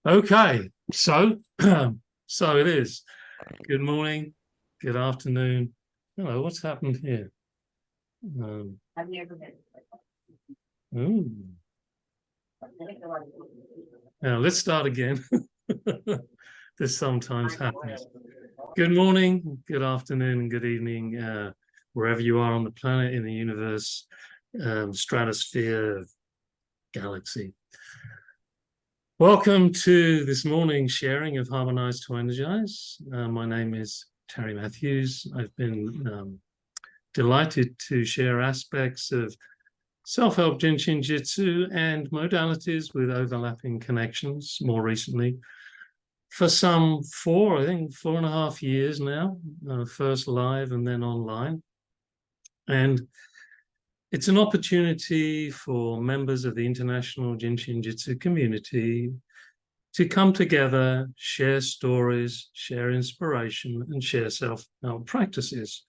Okay, so so it is. Good morning, good afternoon. Hello, what's happened here? I've never been. Now let's start again. This sometimes happens. Good morning, good afternoon, and good evening, wherever you are on the planet, in the universe, stratosphere, galaxy. Welcome to this morning's sharing of Harmonize2Energize. My name is Terry Matthews. I've been delighted to share aspects of self-help JIN SHIN JYUTSU and modalities with overlapping connections more recently. For some 4.5 years now, first live and then online. And it's an opportunity for members of the international JIN SHIN JYUTSU community to come together, share stories, share inspiration, and share self-help practices.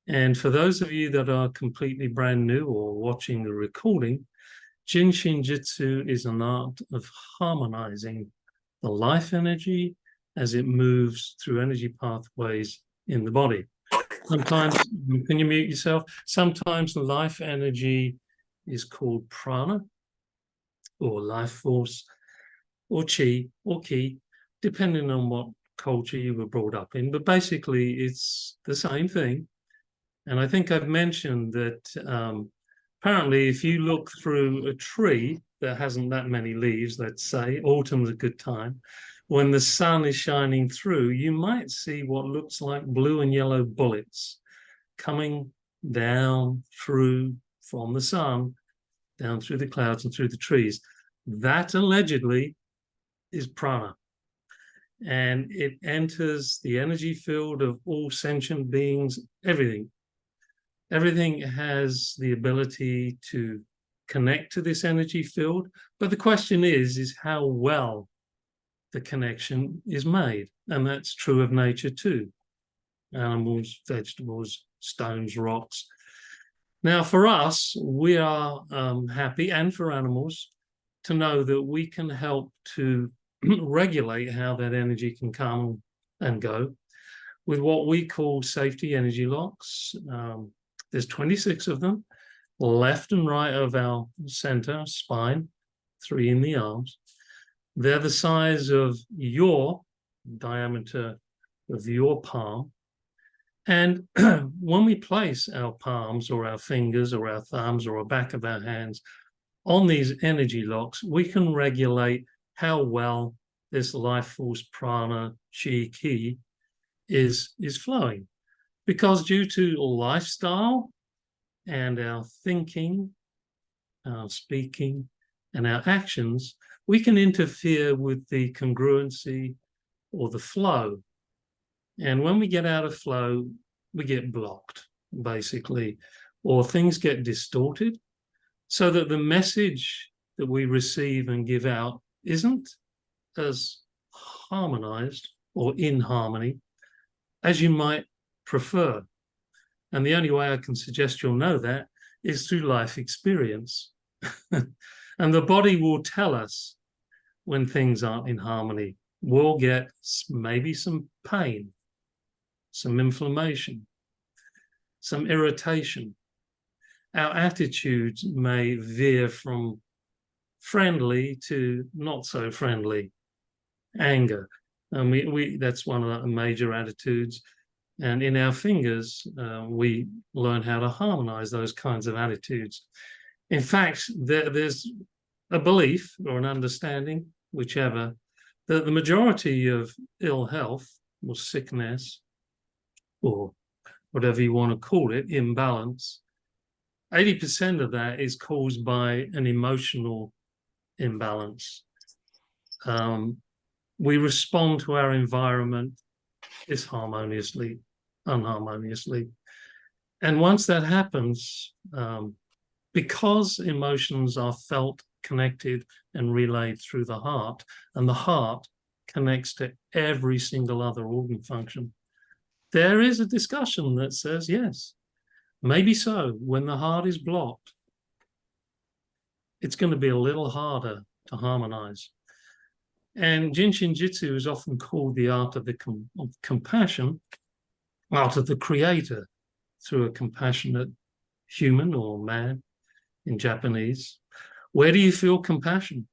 And for those of you that are completely brand new or watching the recording, JIN SHIN JYUTSU is an art of harmonizing the life energy as it moves through energy pathways in the body. Sometimes, can you mute yourself? Sometimes the life energy is called prana, or life force, or chi, or ki, depending on what culture you were brought up in. But basically, it's the same thing. And I think I've mentioned that apparently if you look through a tree that hasn't that many leaves, let's say, autumn's a good time, when the sun is shining through, you might see what looks like blue and yellow bullets coming down through from the sun, down through the clouds and through the trees. That allegedly is prana. And it enters the energy field of all sentient beings, everything. Everything has the ability to connect to this energy field. But the question is how well the connection is made. And that's true of nature too. Animals, vegetables, stones, rocks. Now for us, we are happy, and for animals, to know that we can help to regulate how that energy can come and go with what we call safety energy locks. There's 26 of them, left and right of our center, spine, 3 in the arms. They're the size of your diameter of your palm. And when we place our palms or our fingers or our thumbs or the back of our hands on these energy locks, we can regulate how well this life force prana, chi, ki is flowing. Because due to lifestyle and our thinking, our speaking, and our actions, we can interfere with the congruency or the flow. And when we get out of flow, we get blocked, basically, or things get distorted so that the message that we receive and give out isn't as harmonized or in harmony as you might prefer. And the only way I can suggest you'll know that is through life experience. And the body will tell us when things aren't in harmony. We'll get maybe some pain, some inflammation, some irritation. Our attitudes may veer from friendly to not so friendly. Anger, and that's one of the major attitudes. And in our fingers, we learn how to harmonize those kinds of attitudes. In fact, there's a belief or an understanding, whichever, that the majority of ill health or sickness, or whatever you want to call it, imbalance, 80% of that is caused by an emotional imbalance. We respond to our environment disharmoniously, unharmoniously. And once that happens, because emotions are felt, connected, and relayed through the heart, and the heart connects to every single other organ function, there is a discussion that says, yes, maybe so, when the heart is blocked, it's going to be a little harder to harmonize. And Jin Shin Jyutsu is often called the art of compassion, art of the creator, through a compassionate human or man in Japanese. Where do you feel compassion?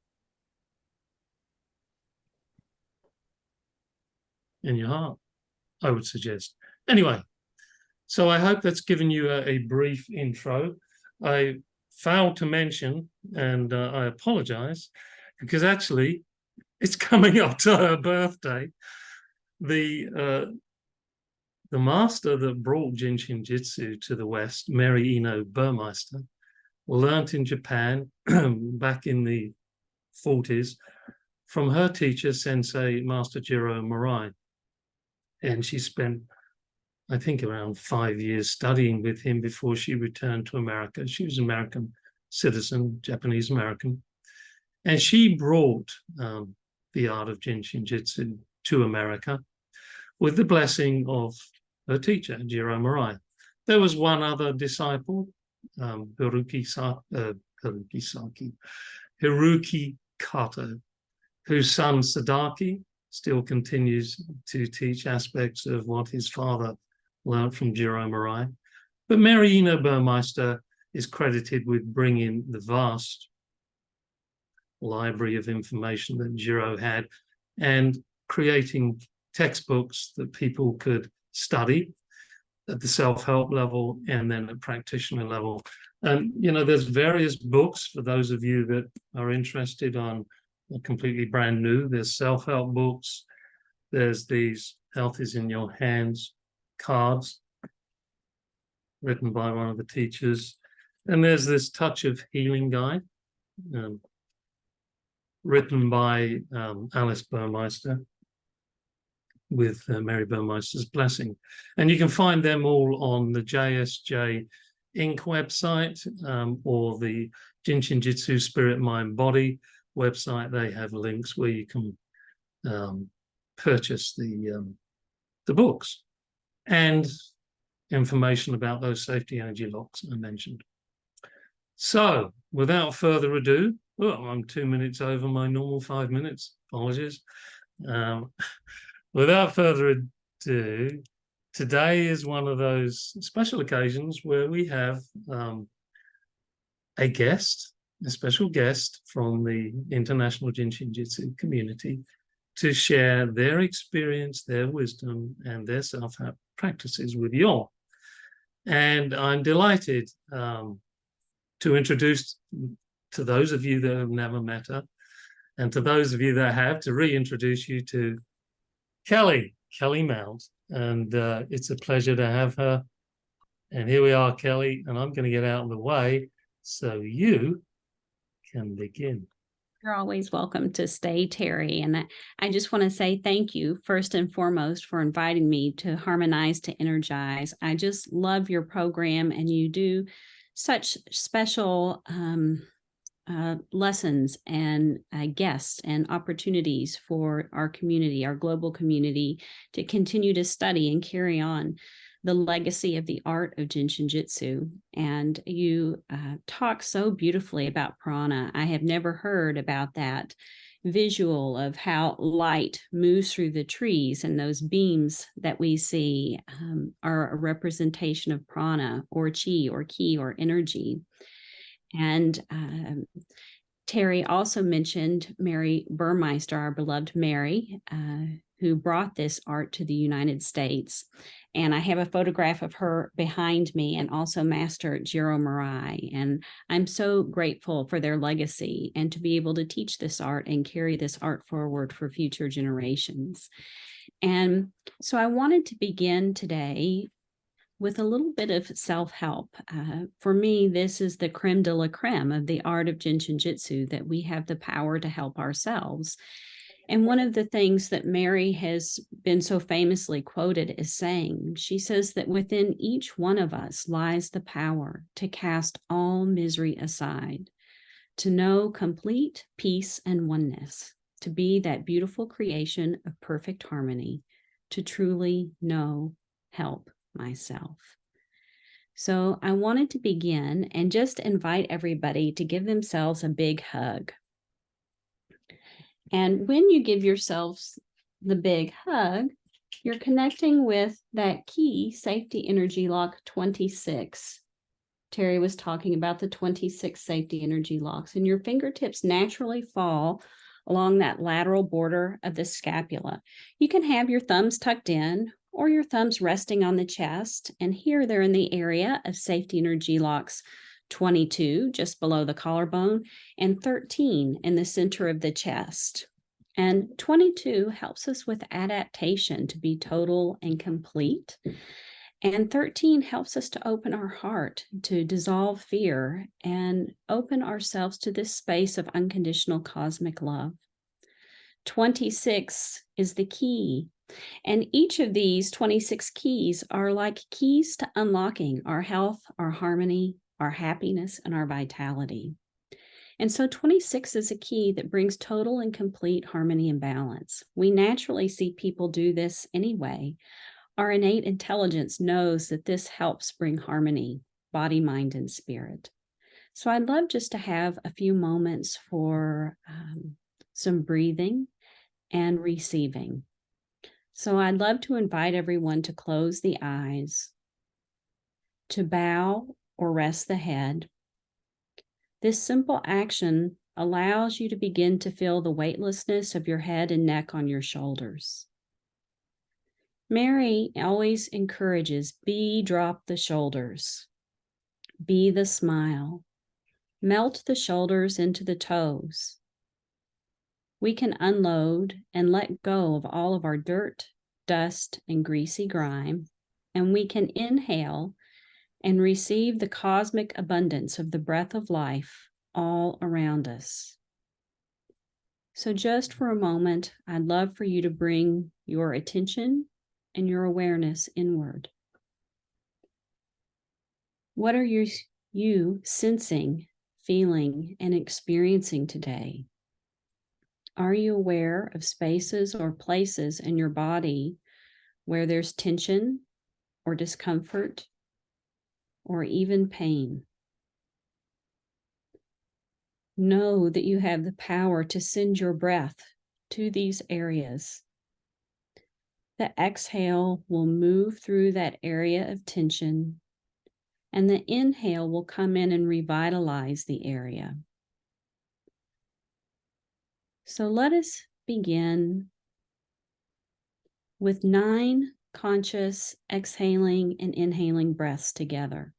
In your heart, I would suggest. Anyway, so I hope that's given you a brief intro. I failed to mention, and I apologize, because actually it's coming up to her birthday. The master that brought Jin Shin Jyutsu to the West, Mary Ino Burmeister, learnt in Japan back in the 40s from her teacher, Sensei Master Jiro Murai. And she spent, I think, around 5 years studying with him before she returned to America. She was an American citizen, Japanese American. And she brought the art of Jin Shin Jyutsu to America with the blessing of her teacher, Jiro Murai. There was one other disciple, Hiroki Kato, whose son Sadaki still continues to teach aspects of what his father learned from Jiro Murai. But Mary Ino Burmeister is credited with bringing the vast library of information that Jiro had and creating textbooks that people could study at the self-help level and then at practitioner level. And, you know, there's various books for those of you that are interested on completely brand new. There's self-help books. There's these Health is in Your Hands cards written by one of the teachers. And there's this Touch of Healing guide written by Alice Burmeister with Mary Burmeister's blessing. And you can find them all on the JSJ Inc. website or the Jin Shin Jyutsu Spirit Mind Body website. They have links where you can purchase the books and information about those safety energy locks I mentioned. So without further ado, well, I'm 2 minutes over my normal 5 minutes, apologies. Without further ado, today is one of those special occasions where we have a guest, a special guest from the International Jin Shin Jyutsu community to share their experience, their wisdom, and their self-help practices with you all. And I'm delighted to introduce to those of you that have never met her, and to those of you that have, to reintroduce you to Kelly Mount. And it's a pleasure to have her. And here we are, Kelly, and I'm going to get out of the way so you can begin. You're always welcome to stay, Terry. And I just want to say thank you, first and foremost, for inviting me to Harmonize2Energize. I just love your program, and you do such special lessons and guests and opportunities for our community, our global community, to continue to study and carry on the legacy of the art of Jin Shin Jyutsu. And you talk so beautifully about prana. I have never heard about that visual of how light moves through the trees, and those beams that we see are a representation of prana or chi or ki or energy. And Terry also mentioned Mary Burmeister, our beloved Mary, who brought this art to the United States. And I have a photograph of her behind me, and also Master Jiro Murai. And I'm so grateful for their legacy and to be able to teach this art and carry this art forward for future generations. And so I wanted to begin today with a little bit of self-help. For me, this is the creme de la creme of the art of Jin Shin Jyutsu, that we have the power to help ourselves. And one of the things that Mary has been so famously quoted as saying, she says that within each one of us lies the power to cast all misery aside, to know complete peace and oneness, to be that beautiful creation of perfect harmony, to truly know, help myself. So I wanted to begin and just invite everybody to give themselves a big hug. And when you give yourselves the big hug, you're connecting with that key safety energy lock 26. Terry was talking about the 26 safety energy locks, and your fingertips naturally fall along that lateral border of the scapula. You can have your thumbs tucked in or your thumbs resting on the chest, and here they're in the area of safety energy locks 22, just below the collarbone, and 13 in the center of the chest. And 22 helps us with adaptation to be total and complete. And 13 helps us to open our heart, to dissolve fear, and open ourselves to this space of unconditional cosmic love. 26 is the key. And each of these 26 keys are like keys to unlocking our health, our harmony, our happiness, and our vitality. And so 26 is a key that brings total and complete harmony and balance. We naturally see people do this anyway. Our innate intelligence knows that this helps bring harmony, body, mind, and spirit. So I'd love just to have a few moments for some breathing and receiving. So I'd love to invite everyone to close the eyes, to bow or rest the head. This simple action allows you to begin to feel the weightlessness of your head and neck on your shoulders. Mary always encourages, drop the shoulders, be the smile, melt the shoulders into the toes. We can unload and let go of all of our dirt, dust, and greasy grime, and we can inhale and receive the cosmic abundance of the breath of life all around us. So just for a moment, I'd love for you to bring your attention and your awareness inward. What are you sensing, feeling, and experiencing today? Are you aware of spaces or places in your body where there's tension or discomfort or even pain? Know that you have the power to send your breath to these areas. The exhale will move through that area of tension, and the inhale will come in and revitalize the area. So let us begin with 9 conscious exhaling and inhaling breaths together.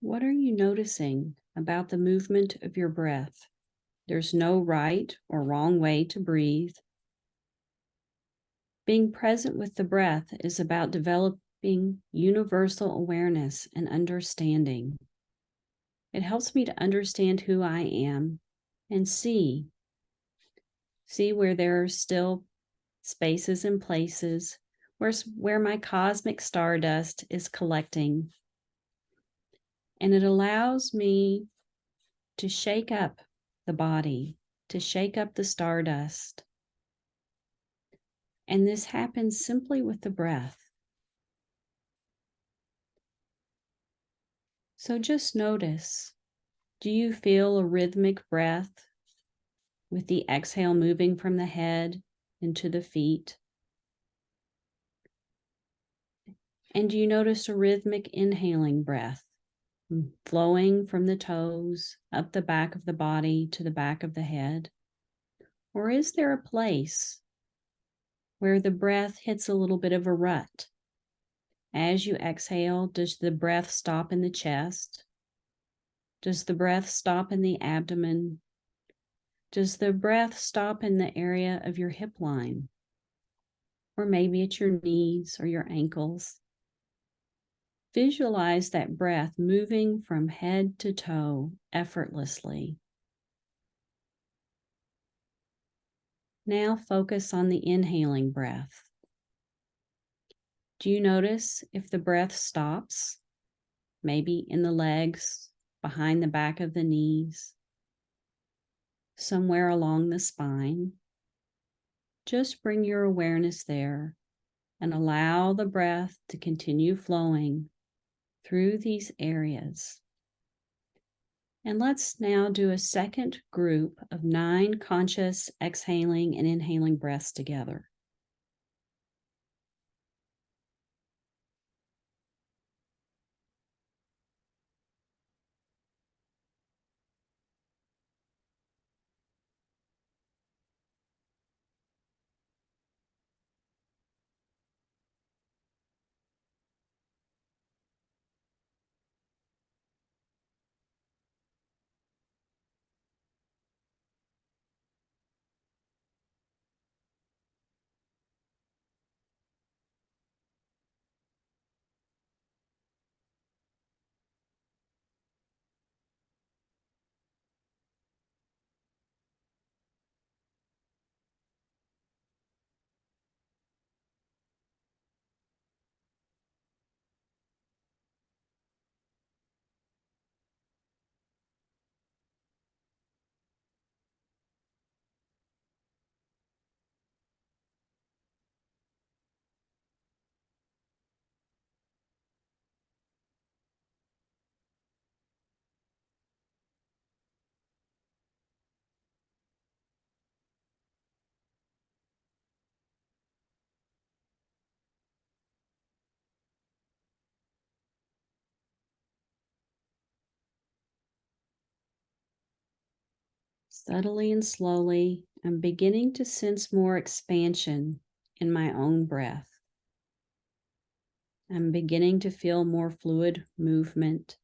What are you noticing about the movement of your breath? There's no right or wrong way to breathe. Being present with the breath is about developing universal awareness and understanding. It helps me to understand who I am and see where there are still spaces and places where my cosmic stardust is collecting. And it allows me to shake up the body, to shake up the stardust. And this happens simply with the breath. So just notice, do you feel a rhythmic breath with the exhale moving from the head into the feet? And do you notice a rhythmic inhaling breath flowing from the toes up the back of the body to the back of the head? Or is there a place where the breath hits a little bit of a rut? As you exhale, does the breath stop in the chest? Does the breath stop in the abdomen? Does the breath stop in the area of your hip line? Or maybe at your knees or your ankles? Visualize that breath moving from head to toe effortlessly. Now focus on the inhaling breath. Do you notice if the breath stops, maybe in the legs, behind the back of the knees, somewhere along the spine? Just bring your awareness there and allow the breath to continue flowing through these areas. And let's now do a second group of 9 conscious exhaling and inhaling breaths together. Subtly and slowly, I'm beginning to sense more expansion in my own breath. I'm beginning to feel more fluid movement.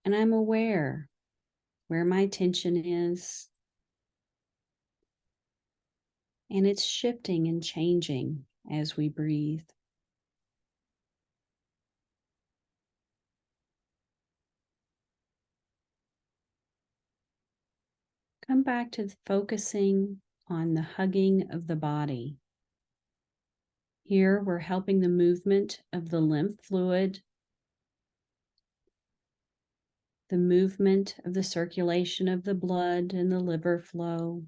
And I'm aware where my tension is. And it's shifting and changing as we breathe. Come back to focusing on the hugging of the body. Here, we're helping the movement of the lymph fluid, the movement of the circulation of the blood and the liver flow.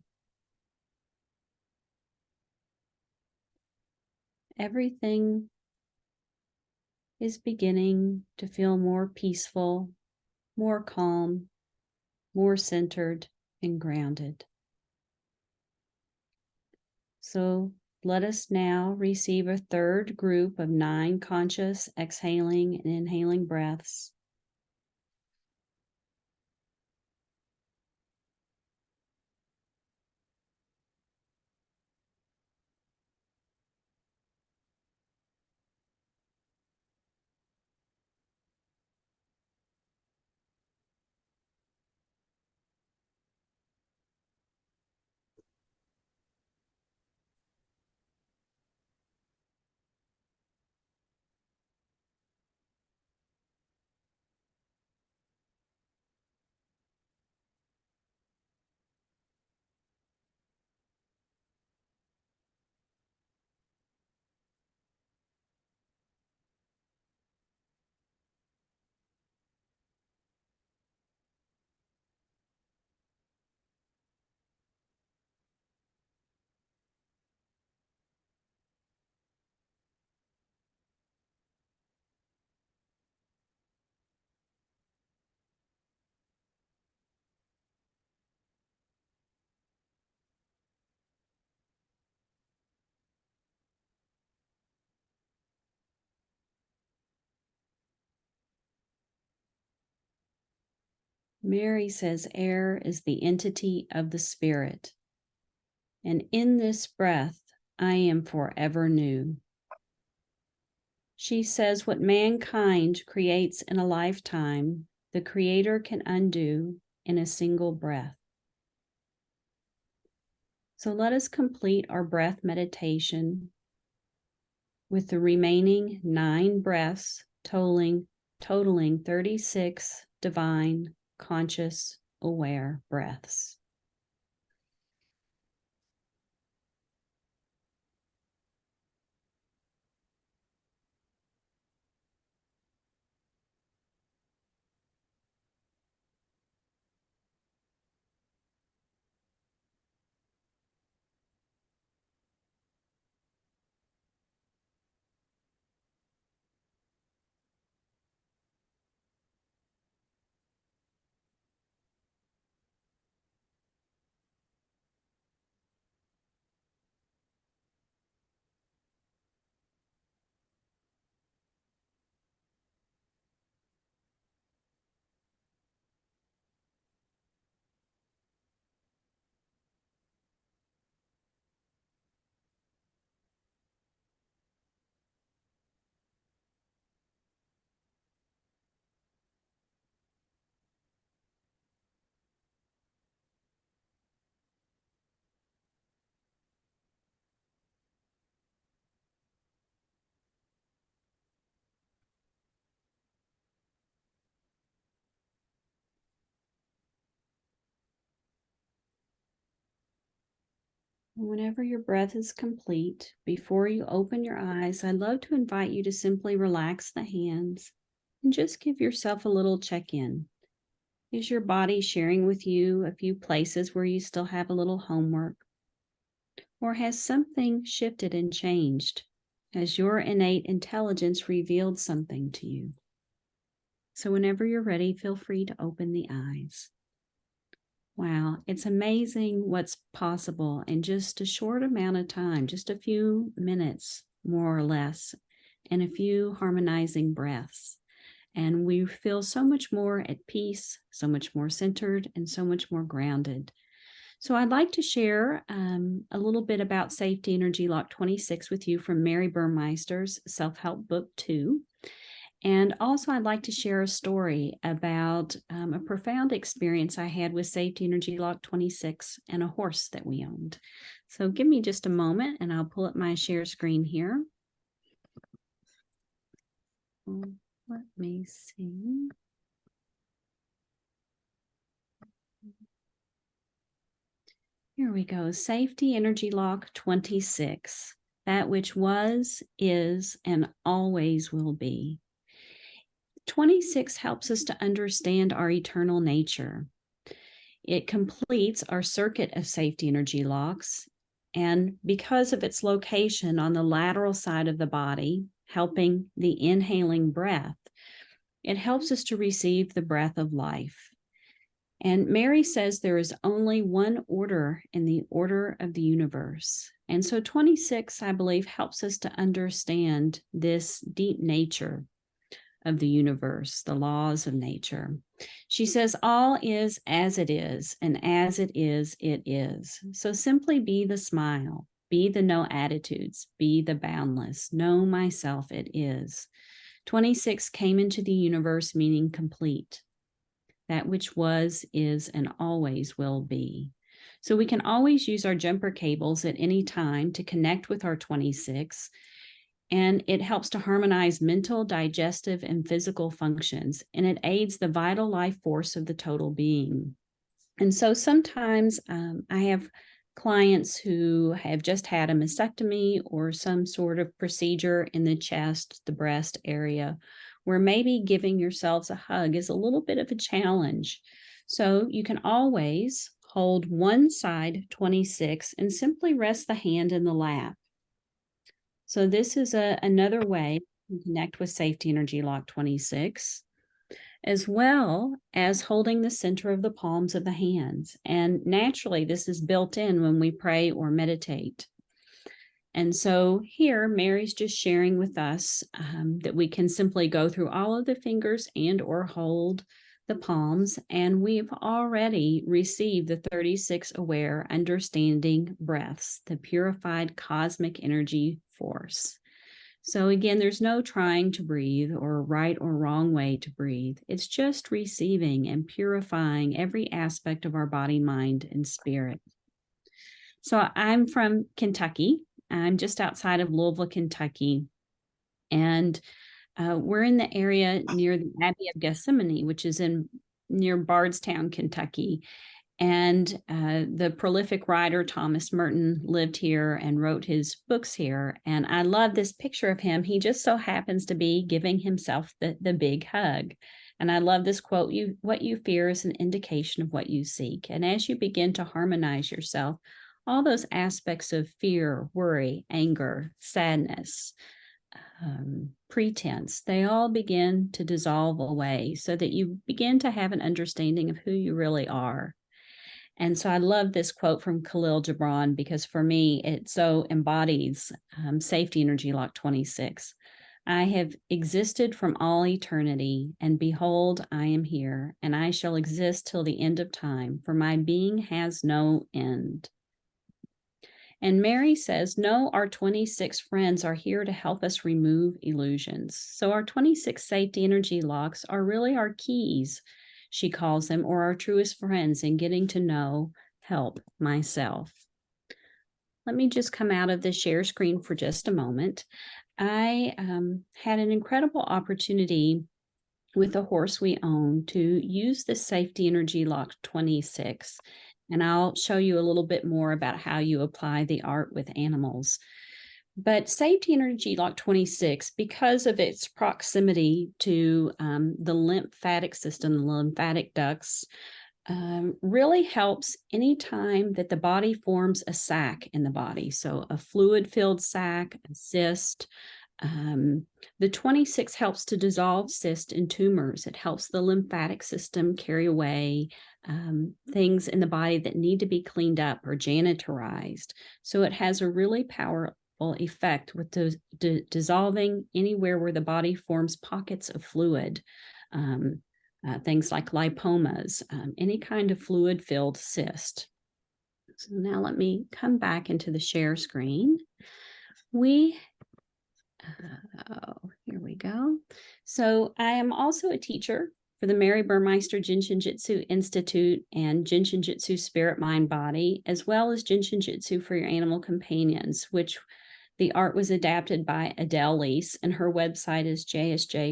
Everything is beginning to feel more peaceful, more calm, more centered and grounded. So let us now receive a third group of 9 conscious exhaling and inhaling breaths. Mary says air is the entity of the spirit. And in this breath, I am forever new. She says what mankind creates in a lifetime, the Creator can undo in a single breath. So let us complete our breath meditation with the remaining 9 breaths, totaling 36 divine, conscious, aware breaths. Whenever your breath is complete, before you open your eyes, I'd love to invite you to simply relax the hands and just give yourself a little check-in. Is your body sharing with you a few places where you still have a little homework? Or has something shifted and changed? Has your innate intelligence revealed something to you? So whenever you're ready, feel free to open the eyes. Wow, it's amazing what's possible in just a short amount of time, just a few minutes, more or less, and a few harmonizing breaths. And we feel so much more at peace, so much more centered, and so much more grounded. So I'd like to share a little bit about Safety Energy Lock 26 with you from Mary Burmeister's Self-Help Book 2. And also I'd like to share a story about a profound experience I had with Safety Energy Lock 26 and a horse that we owned. So give me just a moment and I'll pull up my share screen here. Let me see. Here we go. Safety Energy Lock 26. That which was, is, and always will be. 26 helps us to understand our eternal nature. It completes our circuit of safety energy locks, and because of its location on the lateral side of the body, helping the inhaling breath, it helps us to receive the breath of life. And Mary says there is only one order in the order of the universe. And so 26, I believe, helps us to understand this deep nature of the universe, the laws of nature. She says, all is as it is, and as it is, it is. So simply be the smile, be the no attitudes, be the boundless, know myself, it is. 26 came into the universe meaning complete. That which was, is, and always will be. So we can always use our jumper cables at any time to connect with our 26, and it helps to harmonize mental, digestive, and physical functions, and it aids the vital life force of the total being. And so sometimes I have clients who have just had a mastectomy or some sort of procedure in the chest, the breast area, where maybe giving yourselves a hug is a little bit of a challenge. So you can always hold one side 26 and simply rest the hand in the lap. So this is another way to connect with Safety Energy Lock 26, as well as holding the center of the palms of the hands. And naturally, this is built in when we pray or meditate. And so here, Mary's just sharing with us that we can simply go through all of the fingers and or hold the palms, and we've already received the 36 aware, understanding breaths, the purified cosmic energy force. So again, there's no trying to breathe or right or wrong way to breathe. It's just receiving and purifying every aspect of our body, mind, and spirit. So I'm from Kentucky. I'm just outside of Louisville, Kentucky. And we're in the area near the Abbey of Gethsemane, which is near Bardstown, Kentucky. And the prolific writer Thomas Merton lived here and wrote his books here. And I love this picture of him. He just so happens to be giving himself the big hug. And I love this quote, what you fear is an indication of what you seek. And as you begin to harmonize yourself, all those aspects of fear, worry, anger, sadness, pretense, they all begin to dissolve away so that you begin to have an understanding of who you really are. And so I love this quote from Khalil Gibran because for me, it so embodies Safety Energy Lock 26. I have existed from all eternity, and behold, I am here, and I shall exist till the end of time, for my being has no end. And Mary says, no, our 26 friends are here to help us remove illusions. So our 26 safety energy locks are really our keys, she calls them, or our truest friends in getting to know, help myself. Let me just come out of the share screen for just a moment. I had an incredible opportunity with the horse we own to use the Safety Energy Lock 26. And I'll show you a little bit more about how you apply the art with animals. But Safety Energy Lock 26, because of its proximity to the lymphatic system, the lymphatic ducts, really helps anytime that the body forms a sac in the body. So a fluid-filled sac, a cyst. The 26 helps to dissolve cysts and tumors. It helps the lymphatic system carry away things in the body that need to be cleaned up or janitorized. So it has a really powerful effect with dissolving anywhere where the body forms pockets of fluid. Things like lipomas, any kind of fluid-filled cyst. So now let me come back into the share screen. Here we go. So I am also a teacher for the Mary Burmeister JIN SHIN JYUTSU Institute and JIN SHIN JYUTSU Spirit, Mind, Body, as well as JIN SHIN JYUTSU for your animal companions, which the art was adapted by Adele Lease, and her website is JSJ.com.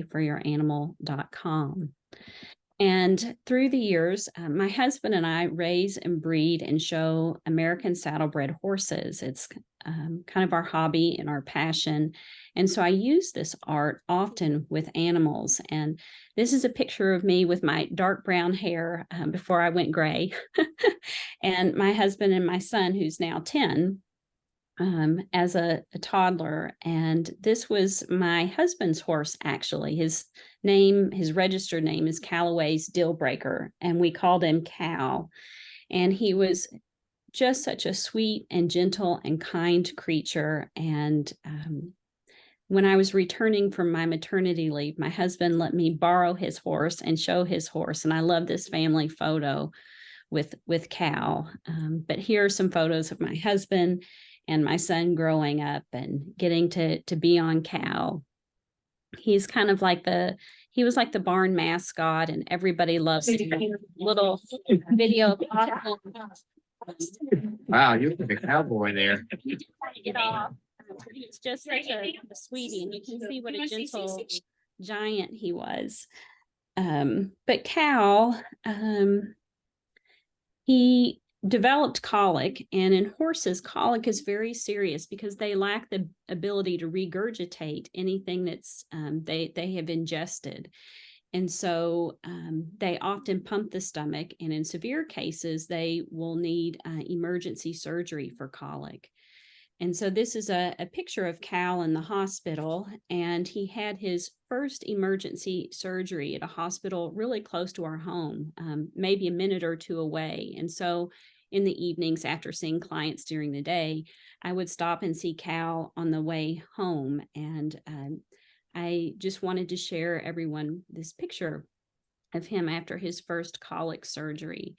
And through the years, my husband and I raise and breed and show American saddlebred horses. It's kind of our hobby and our passion. And so I use this art often with animals. And this is a picture of me with my dark brown hair before I went gray. And my husband and my son, who's now 10, as a toddler. And this was my husband's horse, actually. His registered name is Callaway's Dealbreaker, and we called him Cal. And he was just such a sweet and gentle and kind creature. And when I was returning from my maternity leave, my husband let me borrow his horse and show his horse. And I love this family photo with Cal. But here are some photos of my husband and my son growing up and getting to be on Cal. He's kind of like he was like the barn mascot, and everybody loves the little video. Wow, you're like a cowboy there. He's just such a sweetie, and you can see what a gentle giant he was. But Cal, he developed colic, and in horses, colic is very serious because they lack the ability to regurgitate anything that's they have ingested. And so they often pump the stomach, and in severe cases, they will need emergency surgery for colic. And so this is a picture of Cal in the hospital, and he had his first emergency surgery at a hospital really close to our home, maybe a minute or two away. And so in the evenings after seeing clients during the day, I would stop and see Cal on the way home. And I just wanted to share everyone this picture of him after his first colic surgery.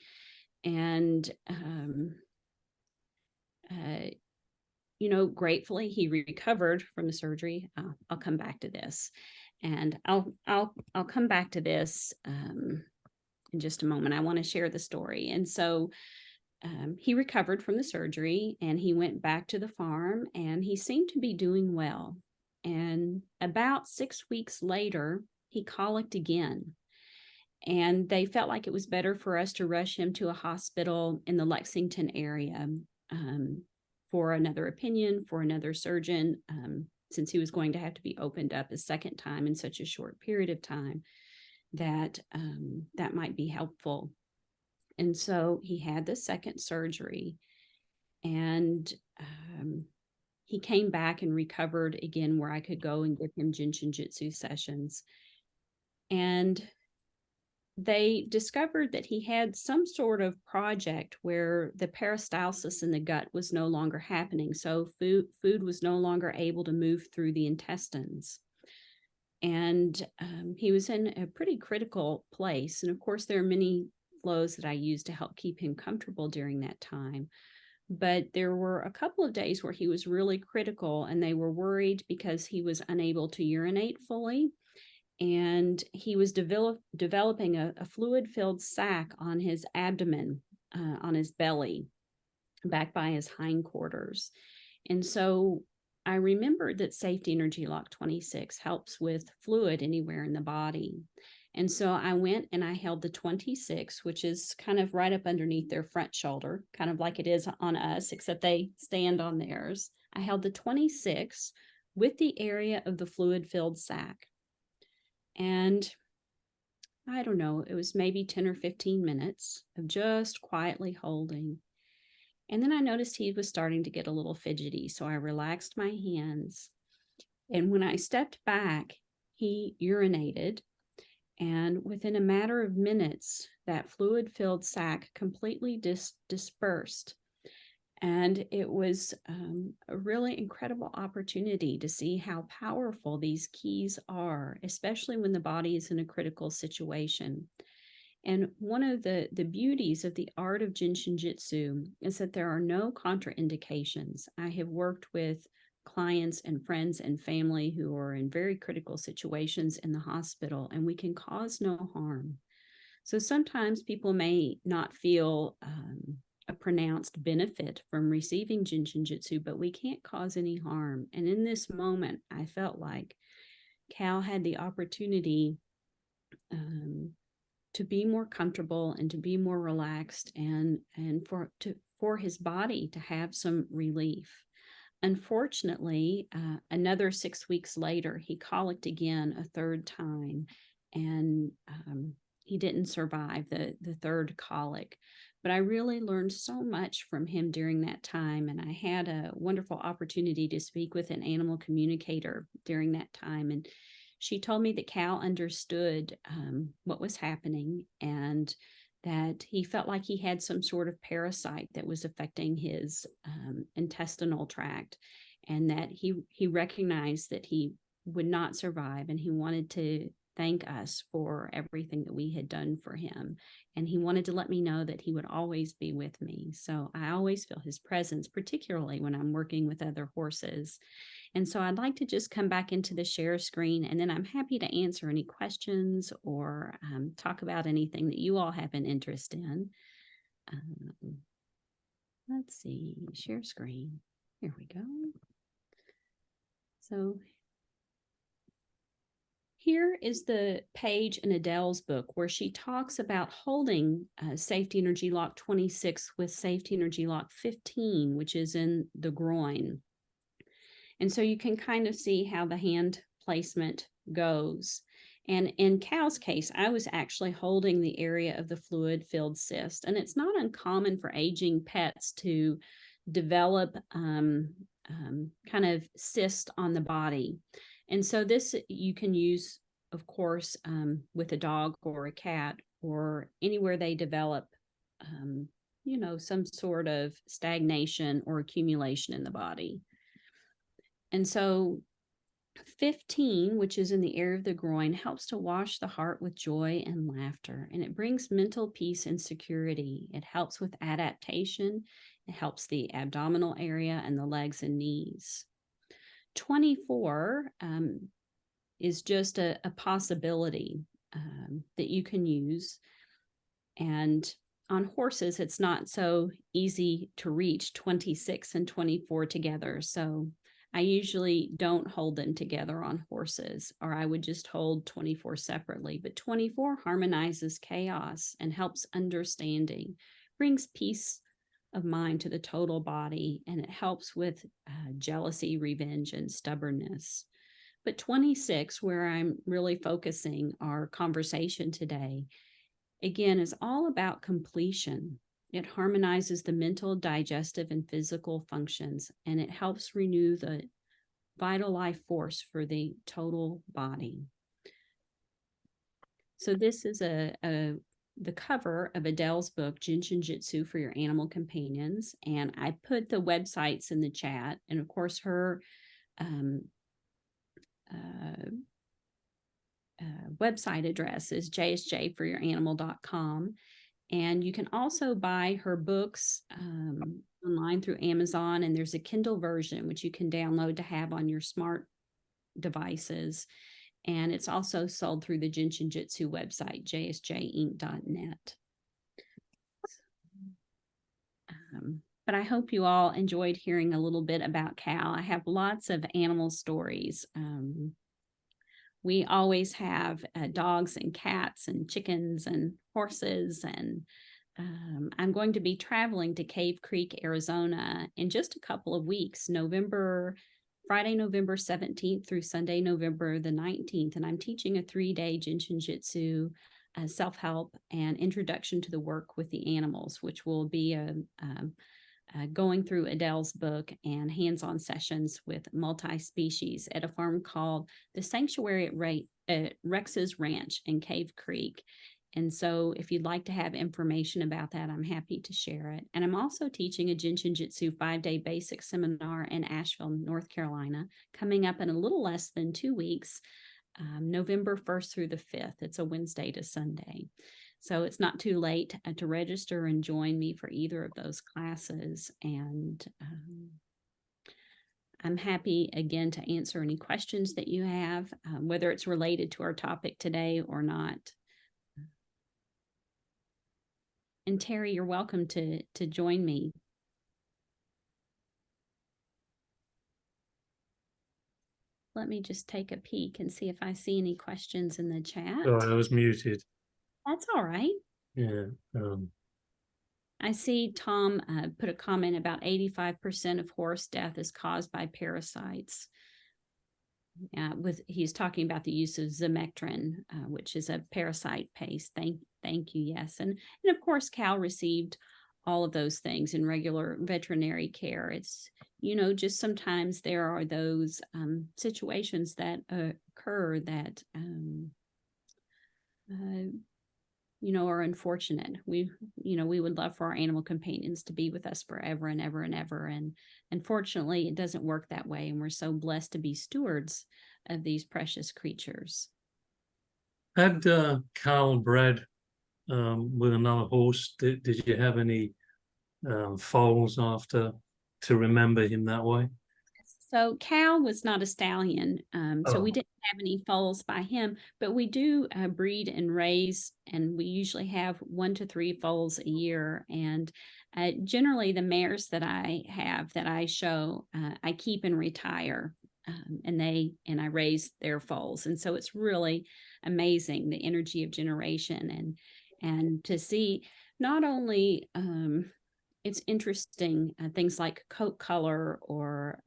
And, gratefully he recovered from the surgery. I'll come back to this, and I'll come back to this in just a moment. I want to share the story. And so he recovered from the surgery, and he went back to the farm, and he seemed to be doing well. And about 6 weeks later, he colicked again. And they felt like it was better for us to rush him to a hospital in the Lexington area for another opinion, for another surgeon, since he was going to have to be opened up a second time in such a short period of time, that might be helpful. And so he had the second surgery, and he came back and recovered again, where I could go and give him JIN SHIN JYUTSU sessions. And they discovered that he had some sort of project where the peristalsis in the gut was no longer happening. So food was no longer able to move through the intestines. And he was in a pretty critical place. And of course, there are many flows that I used to help keep him comfortable during that time. But there were a couple of days where he was really critical, and they were worried because he was unable to urinate fully. And he was developing a fluid-filled sac on his abdomen, on his belly, back by his hindquarters. And so I remembered that Safety Energy Lock 26 helps with fluid anywhere in the body. And so I went and I held the 26, which is kind of right up underneath their front shoulder, kind of like it is on us, except they stand on theirs. I held the 26 with the area of the fluid-filled sac. And I don't know, it was maybe 10 or 15 minutes of just quietly holding. And then I noticed he was starting to get a little fidgety. So I relaxed my hands. And when I stepped back, he urinated. And within a matter of minutes, that fluid-filled sac completely dispersed. And it was a really incredible opportunity to see how powerful these keys are, especially when the body is in a critical situation. And one of the beauties of the art of JIN SHIN JYUTSU is that there are no contraindications. I have worked with clients and friends and family who are in very critical situations in the hospital, and we can cause no harm. So sometimes people may not feel a pronounced benefit from receiving JIN SHIN JYUTSU, but we can't cause any harm. And in this moment, I felt like Cal had the opportunity to be more comfortable and to be more relaxed, and for his body to have some relief. Unfortunately, another 6 weeks later, he colicked again a third time, and he didn't survive the third colic. But I really learned so much from him during that time, and I had a wonderful opportunity to speak with an animal communicator during that time. And she told me that Cal understood what was happening, and that he felt like he had some sort of parasite that was affecting his intestinal tract, and that he recognized that he would not survive, and he wanted to thank us for everything that we had done for him. And he wanted to let me know that he would always be with me. So I always feel his presence, particularly when I'm working with other horses. And so I'd like to just come back into the share screen, and then I'm happy to answer any questions or talk about anything that you all have an interest in. Let's see, share screen. Here we go. So here is the page in Adele's book where she talks about holding Safety Energy Lock 26 with Safety Energy Lock 15, which is in the groin. And so you can kind of see how the hand placement goes. And in Cal's case, I was actually holding the area of the fluid-filled cyst. And it's not uncommon for aging pets to develop kind of cyst on the body. And so this you can use, of course, with a dog or a cat, or anywhere they develop, some sort of stagnation or accumulation in the body. And so 15, which is in the area of the groin, helps to wash the heart with joy and laughter, and it brings mental peace and security. It helps with adaptation. It helps the abdominal area and the legs and knees. 24 is just a possibility that you can use. And on horses, it's not so easy to reach 26 and 24 together. So I usually don't hold them together on horses, or I would just hold 24 separately. But 24 harmonizes chaos and helps understanding, brings peace of mind to the total body, and it helps with jealousy, revenge, and stubbornness. But 26, where I'm really focusing our conversation today, again, is all about completion. It harmonizes the mental, digestive, and physical functions, and it helps renew the vital life force for the total body. So this is the cover of Adele's book, JIN SHIN JYUTSU for Your Animal Companions, and I put the websites in the chat, and of course her website address is JSJ4YourAnimal.com. And you can also buy her books online through Amazon. And there's a Kindle version, which you can download to have on your smart devices. And it's also sold through the JIN SHIN JYUTSU website, JSJ.Net. But I hope you all enjoyed hearing a little bit about Cal. I have lots of animal stories. We always have dogs and cats and chickens and horses. And I'm going to be traveling to Cave Creek, Arizona in just a couple of weeks, Friday, November 17th through Sunday, November the 19th. And I'm teaching a 3-day JIN SHIN JYUTSU self-help and introduction to the work with the animals, which will be going through Adele's book and hands-on sessions with multi-species at a farm called the Sanctuary at Rex's Ranch in Cave Creek. And so if you'd like to have information about that, I'm happy to share it. And I'm also teaching a JIN SHIN JYUTSU 5-day basic seminar in Asheville, North Carolina, coming up in a little less than 2 weeks, November 1st through the 5th. It's a Wednesday to Sunday. So it's not too late to register and join me for either of those classes. And I'm happy, again, to answer any questions that you have, whether it's related to our topic today or not. And Terry, you're welcome to join me. Let me just take a peek and see if I see any questions in the chat. Oh, I was muted. That's all right. Yeah. I see Tom put a comment about 85% of horse death is caused by parasites. He's talking about the use of Zimectrin, which is a parasite paste. Thank you. Yes. And of course, Cal received all of those things in regular veterinary care. It's, just sometimes there are those situations that occur that, are unfortunate. We would love for our animal companions to be with us forever and ever and ever. And unfortunately, it doesn't work that way. And we're so blessed to be stewards of these precious creatures. Had Carl bred with another horse? Did you have any foals after to remember him that way? So Cal was not a stallion, so we Oh. didn't have any foals by him, but we do breed and raise, and we usually have 1 to 3 foals a year. And generally the mares that I have that I show, I keep and retire, and I raise their foals. And so it's really amazing, the energy of generation, and to see not only it's interesting, things like coat color or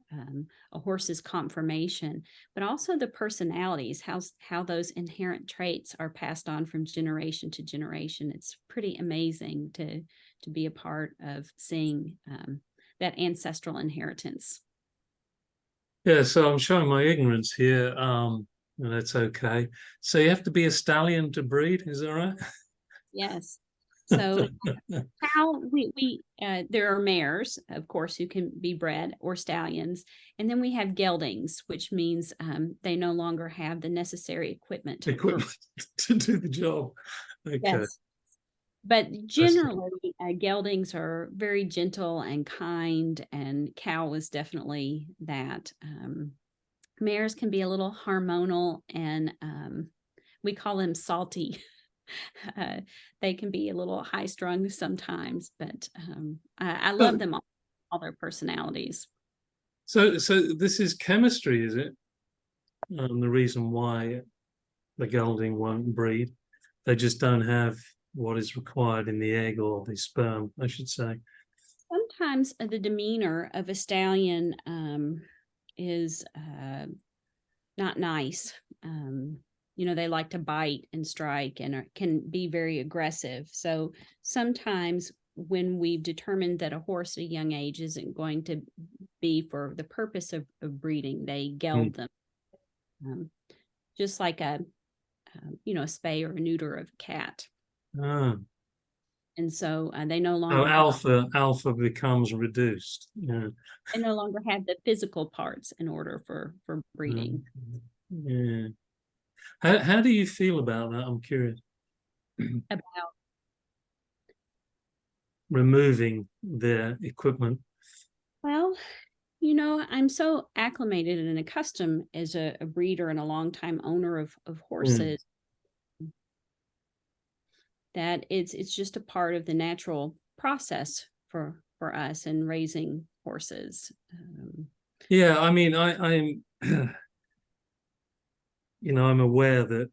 a horse's conformation, but also the personalities, how those inherent traits are passed on from generation to generation. It's pretty amazing to be a part of seeing that ancestral inheritance. Yeah, so I'm showing my ignorance here. And that's okay. So you have to be a stallion to breed, is that right? Yes. So how there are mares, of course, who can be bred, or stallions. And then we have geldings, which means they no longer have the necessary equipment. Equipment to do the job. Okay. Yes. But generally, geldings are very gentle and kind, and cow is definitely that. Mares can be a little hormonal, and we call them salty. They can be a little high strung sometimes, but I love them all their personalities. So this is chemistry, is it? The reason why the gelding won't breed, they just don't have what is required in the egg or the sperm, I should say. Sometimes the demeanor of a stallion is not nice. They like to bite and strike and can be very aggressive. So sometimes when we've determined that a horse at a young age isn't going to be for the purpose of breeding, they geld them. Just like a spay or a neuter of a cat. Ah. And so they no longer alpha becomes reduced. Yeah. They no longer have the physical parts in order for breeding. Yeah. How do you feel about that? I'm curious. About removing their equipment. Well, I'm so acclimated and accustomed as a breeder and a longtime owner of horses that it's just a part of the natural process for us in raising horses. Yeah, I mean, I'm I'm aware that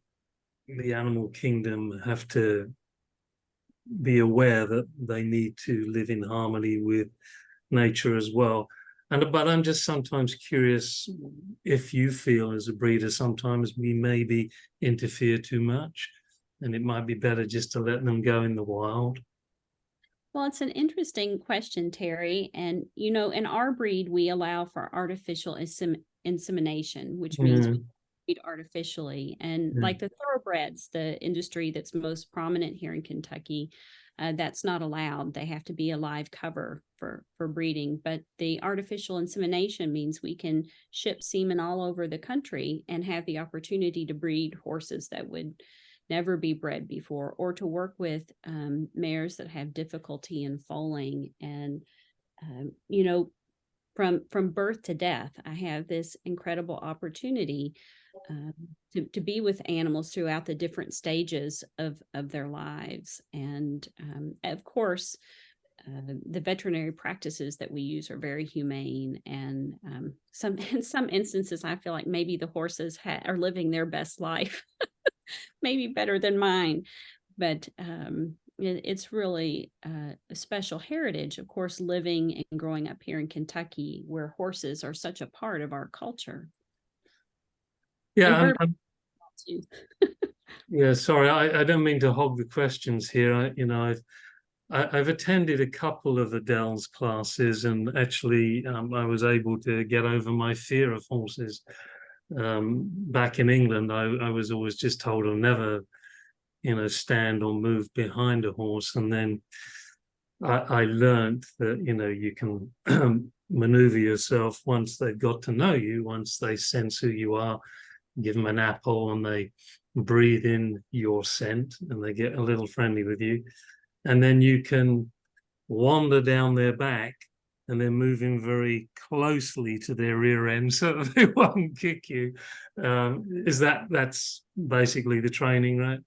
the animal kingdom have to be aware that they need to live in harmony with nature as well. But I'm just sometimes curious if you feel as a breeder sometimes we maybe interfere too much, and it might be better just to let them go in the wild. Well, it's an interesting question, Terry. And, in our breed, we allow for artificial insemination, which means we breed artificially. And like the thoroughbreds, the industry that's most prominent here in Kentucky, that's not allowed. They have to be a live cover for breeding. But the artificial insemination means we can ship semen all over the country and have the opportunity to breed horses that would never be bred before, or to work with mares that have difficulty in foaling. And from birth to death, I have this incredible opportunity to be with animals throughout the different stages of their lives. And of course, the veterinary practices that we use are very humane, and in some instances, I feel like maybe the horses are living their best life. Maybe better than mine, but it's really a special heritage, of course, living and growing up here in Kentucky, where horses are such a part of our culture. Yeah, yeah. Sorry, I don't mean to hog the questions here. I've attended a couple of Adele's classes, and actually, I was able to get over my fear of horses. Back in England, I was always just told I'll never, stand or move behind a horse. And then I learned that, you can maneuver yourself once they've got to know you, once they sense who you are, give them an apple and they breathe in your scent and they get a little friendly with you. And then you can wander down their back and they're moving very closely to their rear end so that they won't kick you. That's basically the training, right?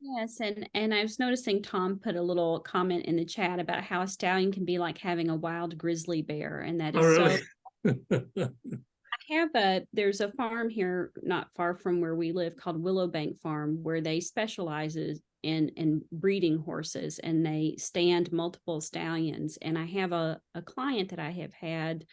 Yes, and I was noticing Tom put a little comment in the chat about how a stallion can be like having a wild grizzly bear, and that is really? There's a farm here not far from where we live called Willowbank Farm, where they specialize in breeding horses, and they stand multiple stallions. And I have a client that I have had,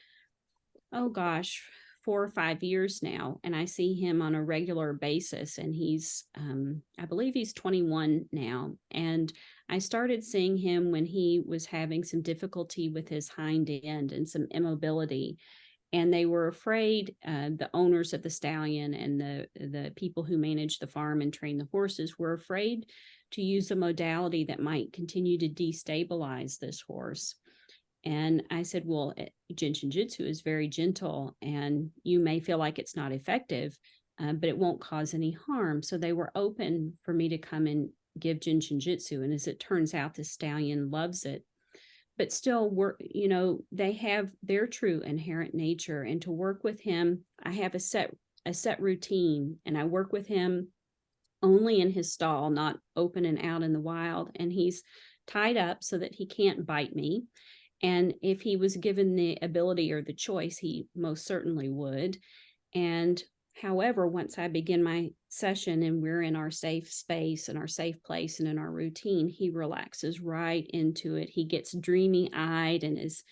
4 or 5 years now, and I see him on a regular basis, and he's I believe he's 21 now. And I started seeing him when he was having some difficulty with his hind end and some immobility. And they were afraid, the owners of the stallion and the people who manage the farm and train the horses were afraid use a modality that might continue to destabilize this horse. And I said, well, JIN SHIN JYUTSU is very gentle, and you may feel like it's not effective, but it won't cause any harm. So they were open for me to come and give JIN SHIN JYUTSU. And as it turns out, the stallion loves it. But still, they have their true inherent nature. And to work with him, I have a set routine, and I work with him only in his stall, not open and out in the wild. And he's tied up so that he can't bite me. And if he was given the ability or the choice, he most certainly would. And however, once I begin my session and we're in our safe space and our safe place and in our routine, he relaxes right into it. He gets dreamy-eyed and his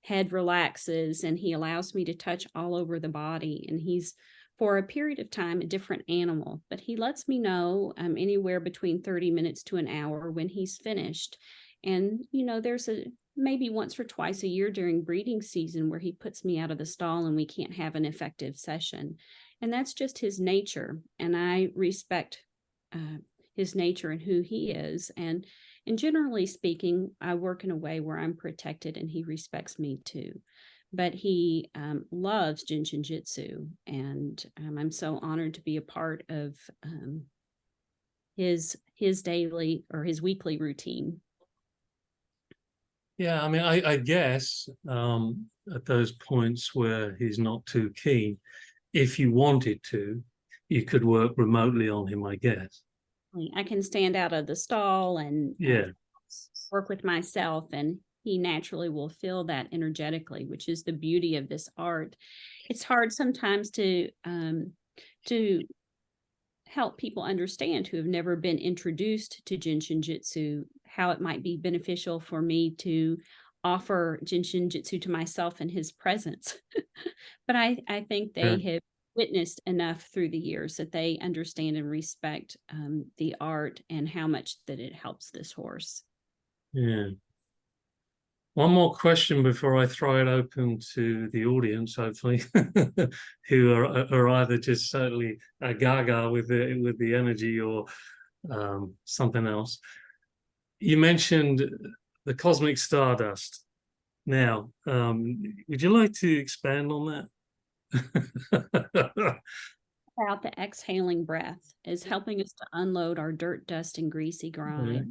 head relaxes, and he allows me to touch all over the body. And he's, for a period of time, a different animal, but he lets me know anywhere between 30 minutes to an hour when he's finished. And, there's maybe once or twice a year during breeding season where he puts me out of the stall and we can't have an effective session. And that's just his nature. And I respect his nature and who he is. And generally speaking, I work in a way where I'm protected and he respects me too. But he loves JIN SHIN JYUTSU. And I'm so honored to be a part of his daily or his weekly routine. Yeah, I mean, I guess at those points where he's not too keen, if you wanted to, you could work remotely on him, I guess. I can stand out of the stall and work with myself, and he naturally will feel that energetically, which is the beauty of this art. It's hard sometimes to help people understand who have never been introduced to JIN SHIN JYUTSU, how it might be beneficial for me to offer JIN SHIN JYUTSU to myself in his presence. But I think they have witnessed enough through the years that they understand and respect the art and how much that it helps this horse. Yeah. One more question before I throw it open to the audience, hopefully, who are either just totally gaga with the energy or something else. You mentioned the cosmic stardust. Now, would you like to expand on that? About the exhaling breath is helping us to unload our dirt, dust, and greasy grime. Yeah.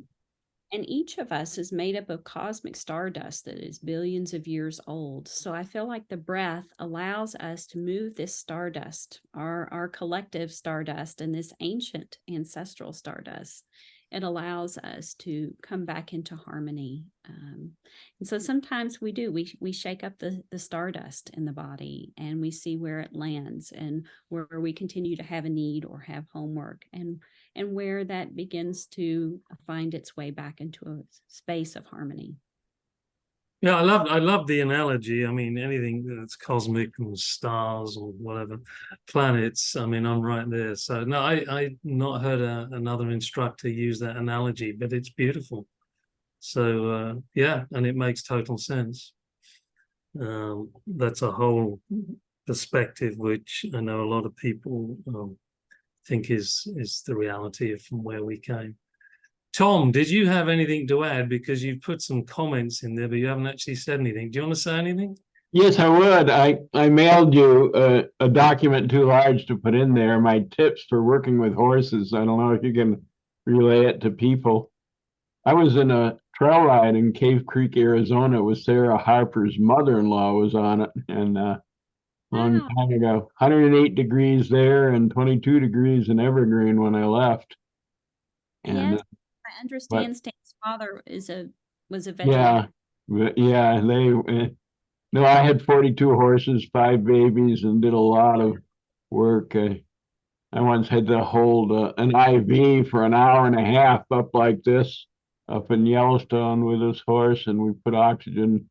And each of us is made up of cosmic stardust that is billions of years old. So I feel like the breath allows us to move this stardust, our collective stardust, and this ancient ancestral stardust. It allows us to come back into harmony. And so sometimes we shake up the stardust in the body, and we see where it lands and where we continue to have a need or have homework, and where that begins to find its way back into a space of harmony. Yeah, I love the analogy. I mean, anything that's cosmic and stars or whatever, planets, I mean, I'm right there. So no, I not heard another instructor use that analogy, but it's beautiful. So yeah, and it makes total sense. That's a whole perspective, which I know a lot of people think is the reality of from where we came. Tom, did you have anything to add? Because you've put some comments in there, but you haven't actually said anything. Do you want to say anything? Yes, I would. I mailed you a document too large to put in there, my tips for working with horses. I don't know if you can relay it to people. I was in a trail ride in Cave Creek, Arizona with Sarah Harper's mother-in-law was on it, and long time ago. 108 degrees there and 22 degrees in Evergreen when I left. And Yes, I understand Stan's father was a vegetarian. yeah, no, I had 42 horses, 5 babies, and did a lot of work. I once had to hold an IV for an hour and a half up like this, up in Yellowstone with this horse, and we put oxygen.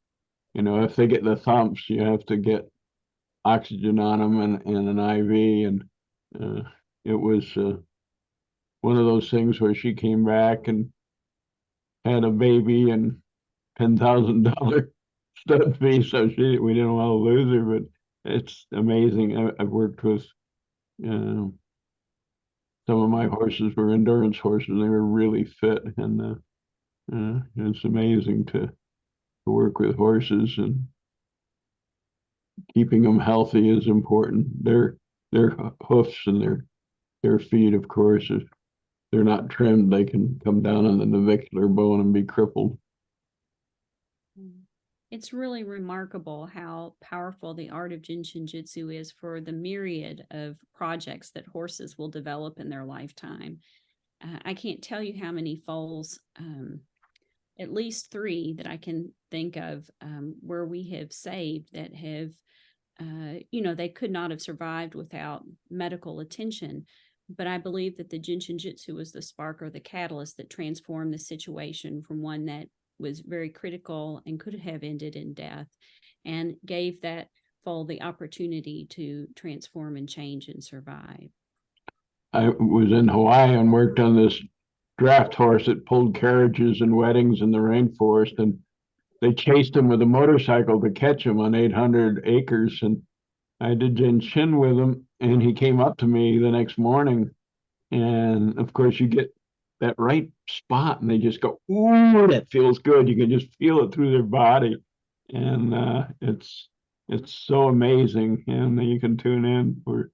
You know, if they get the thumps, you have to get oxygen on them and an IV, and it was one of those things where she came back and had a baby and $10,000 stud fee, so we didn't want to lose her, but it's amazing. I've worked with some of my horses were endurance horses. They were really fit, and it's amazing to work with horses, and keeping them healthy is important. Their hoofs and their feet, of course, if they're not trimmed, they can come down on the navicular bone and be crippled. It's really remarkable how powerful the art of Jin Shin Jyutsu is for the myriad of projects that horses will develop in their lifetime. I can't tell you how many foals, at least 3 that I can think of, where we have saved that have, they could not have survived without medical attention. But I believe that the Jin Shin Jyutsu was the spark or the catalyst that transformed the situation from one that was very critical and could have ended in death, and gave that foal the opportunity to transform and change and survive. I was in Hawaii and worked on this draft horse that pulled carriages and weddings in the rainforest, and they chased him with a motorcycle to catch him on 800 acres. And I did Jin Shin with him, and he came up to me the next morning, and of course you get that right spot, and they just go, "Ooh, that feels good." You can just feel it through their body, and it's so amazing. And you can tune in for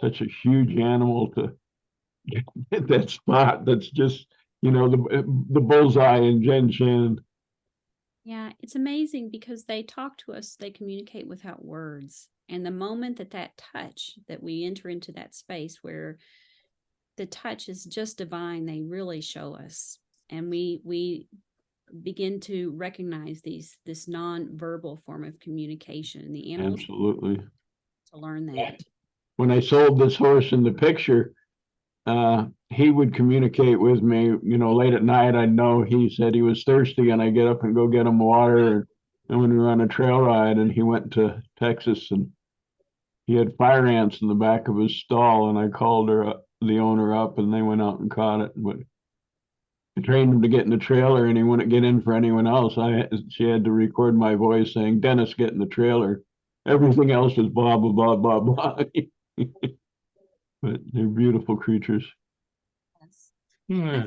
such a huge animal to get that spot. That's just the bullseye in Jin Shin. Yeah, it's amazing because they talk to us, they communicate without words. And the moment that touch, that we enter into that space where the touch is just divine, they really show us. And we begin to recognize this non-verbal form of communication. And the animals Absolutely. to learn that. When I sold this horse in the picture, he would communicate with me, late at night. I'd know he said he was thirsty, and I get up and go get him water. And when we were on a trail ride, and he went to Texas, and he had fire ants in the back of his stall, and I called the owner up, and they went out and caught it. But I trained him to get in the trailer, and he wouldn't get in for anyone else. She had to record my voice saying, "Dennis, get in the trailer." Everything else was blah, blah, blah, blah, blah. But they're beautiful creatures. Yes. Yeah.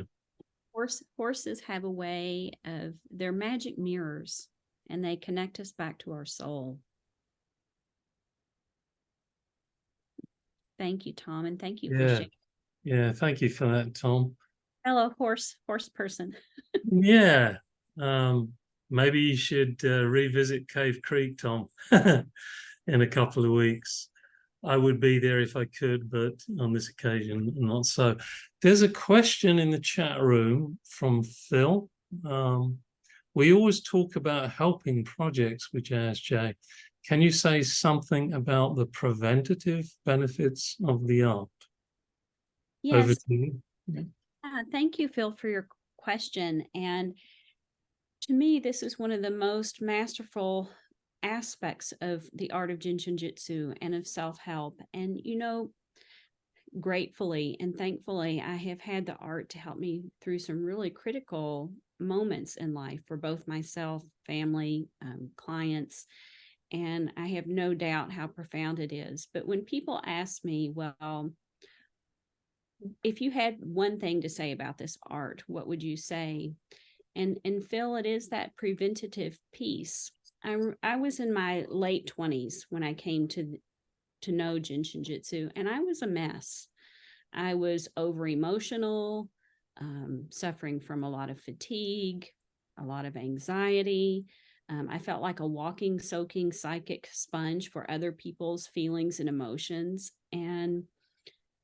Horses have a way of, they're magic mirrors, and they connect us back to our soul. Thank you, Tom, and thank you for sharing. Yeah, thank you for that, Tom. Hello, horse person. Yeah. Maybe you should revisit Cave Creek, Tom, in a couple of weeks. I would be there if I could, but on this occasion, not so. There's a question in the chat room from Phil. We always talk about helping projects with JSJ. Can you say something about the preventative benefits of the art? Over Yes. to you. Yeah. Thank you, Phil, for your question. And to me, this is one of the most masterful aspects of the art of Jin Shin Jyutsu and of self-help. And, gratefully and thankfully, I have had the art to help me through some really critical moments in life for both myself, family, clients. And I have no doubt how profound it is. But when people ask me, well, if you had one thing to say about this art, what would you say? And Phil, it is that preventative piece. I was in my late 20s when I came to know Jin Shin Jyutsu, and I was a mess. I was over emotional, suffering from a lot of fatigue, a lot of anxiety. I felt like a walking, soaking psychic sponge for other people's feelings and emotions. And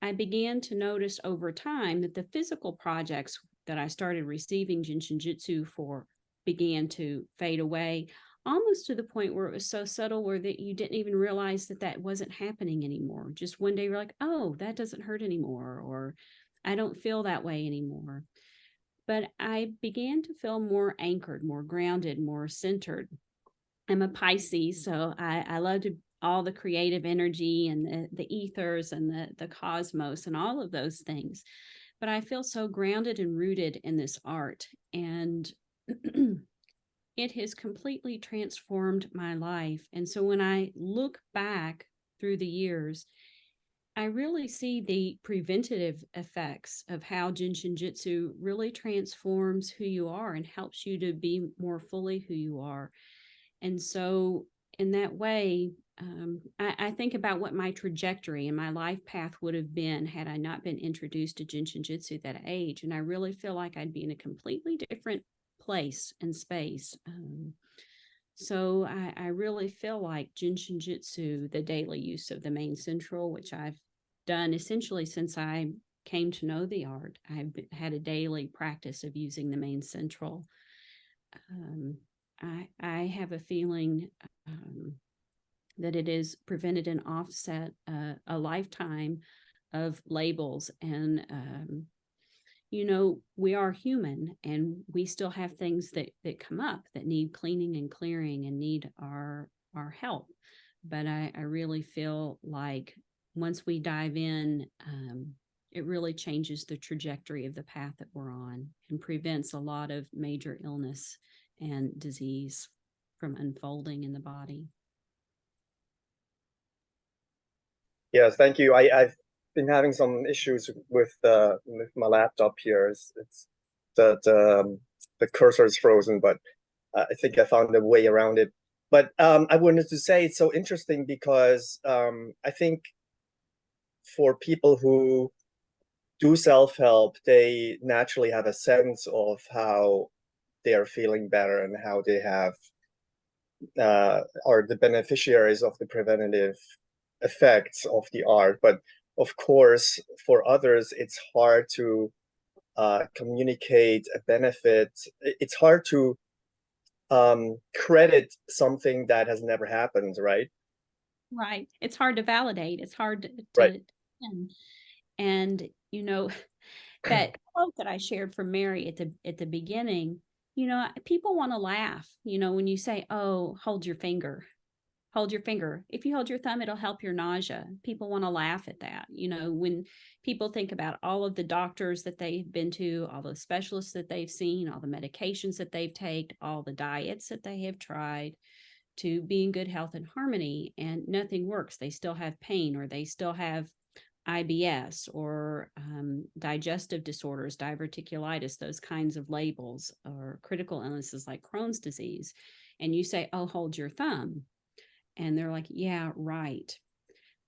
I began to notice over time that the physical projects that I started receiving Jin Shin Jyutsu for began to fade away, almost to the point where it was so subtle where that you didn't even realize that wasn't happening anymore. Just one day you're like, oh, that doesn't hurt anymore, or I don't feel that way anymore. But I began to feel more anchored, more grounded, more centered. I'm a Pisces, so I love all the creative energy and the ethers and the cosmos and all of those things. But I feel so grounded and rooted in this art. And it has completely transformed my life. And so when I look back through the years, I really see the preventative effects of how JIN SHIN JYUTSU really transforms who you are and helps you to be more fully who you are. And so in that way, I think about what my trajectory and my life path would have been had I not been introduced to JIN SHIN JYUTSU at that age. And I really feel like I'd be in a completely different place and space. So I really feel like JIN SHIN JYUTSU, the daily use of the main central, which I've done essentially since I came to know the art. I've had a daily practice of using the main central. I have a feeling that it has prevented and offset a lifetime of labels. And you know, we are human, and we still have things that come up that need cleaning and clearing and need our help. But I really feel like once we dive in, it really changes the trajectory of the path that we're on and prevents a lot of major illness and disease from unfolding in the body. Yes, thank you. I've been having some issues with my laptop here. It's the cursor is frozen, but I think I found a way around it. But I wanted to say it's so interesting because I think for people who do self-help, they naturally have a sense of how they are feeling better and how they have are the beneficiaries of the preventative effects of the art. But of course, for others, it's hard to communicate a benefit. It's hard to credit something that has never happened, right? Right. It's hard to validate. It's hard to Right. and you know, that quote that I shared from Mary at the beginning, you know, people want to laugh, you know, when you say, oh, hold your finger. Hold your finger. If you hold your thumb, it'll help your nausea. People want to laugh at that. You know, when people think about all of the doctors that they've been to, all the specialists that they've seen, all the medications that they've taken, all the diets that they have tried to be in good health and harmony, and nothing works. They still have pain, or they still have IBS or digestive disorders, diverticulitis, those kinds of labels, or critical illnesses like Crohn's disease. And you say, oh, hold your thumb. And they're like, yeah, right.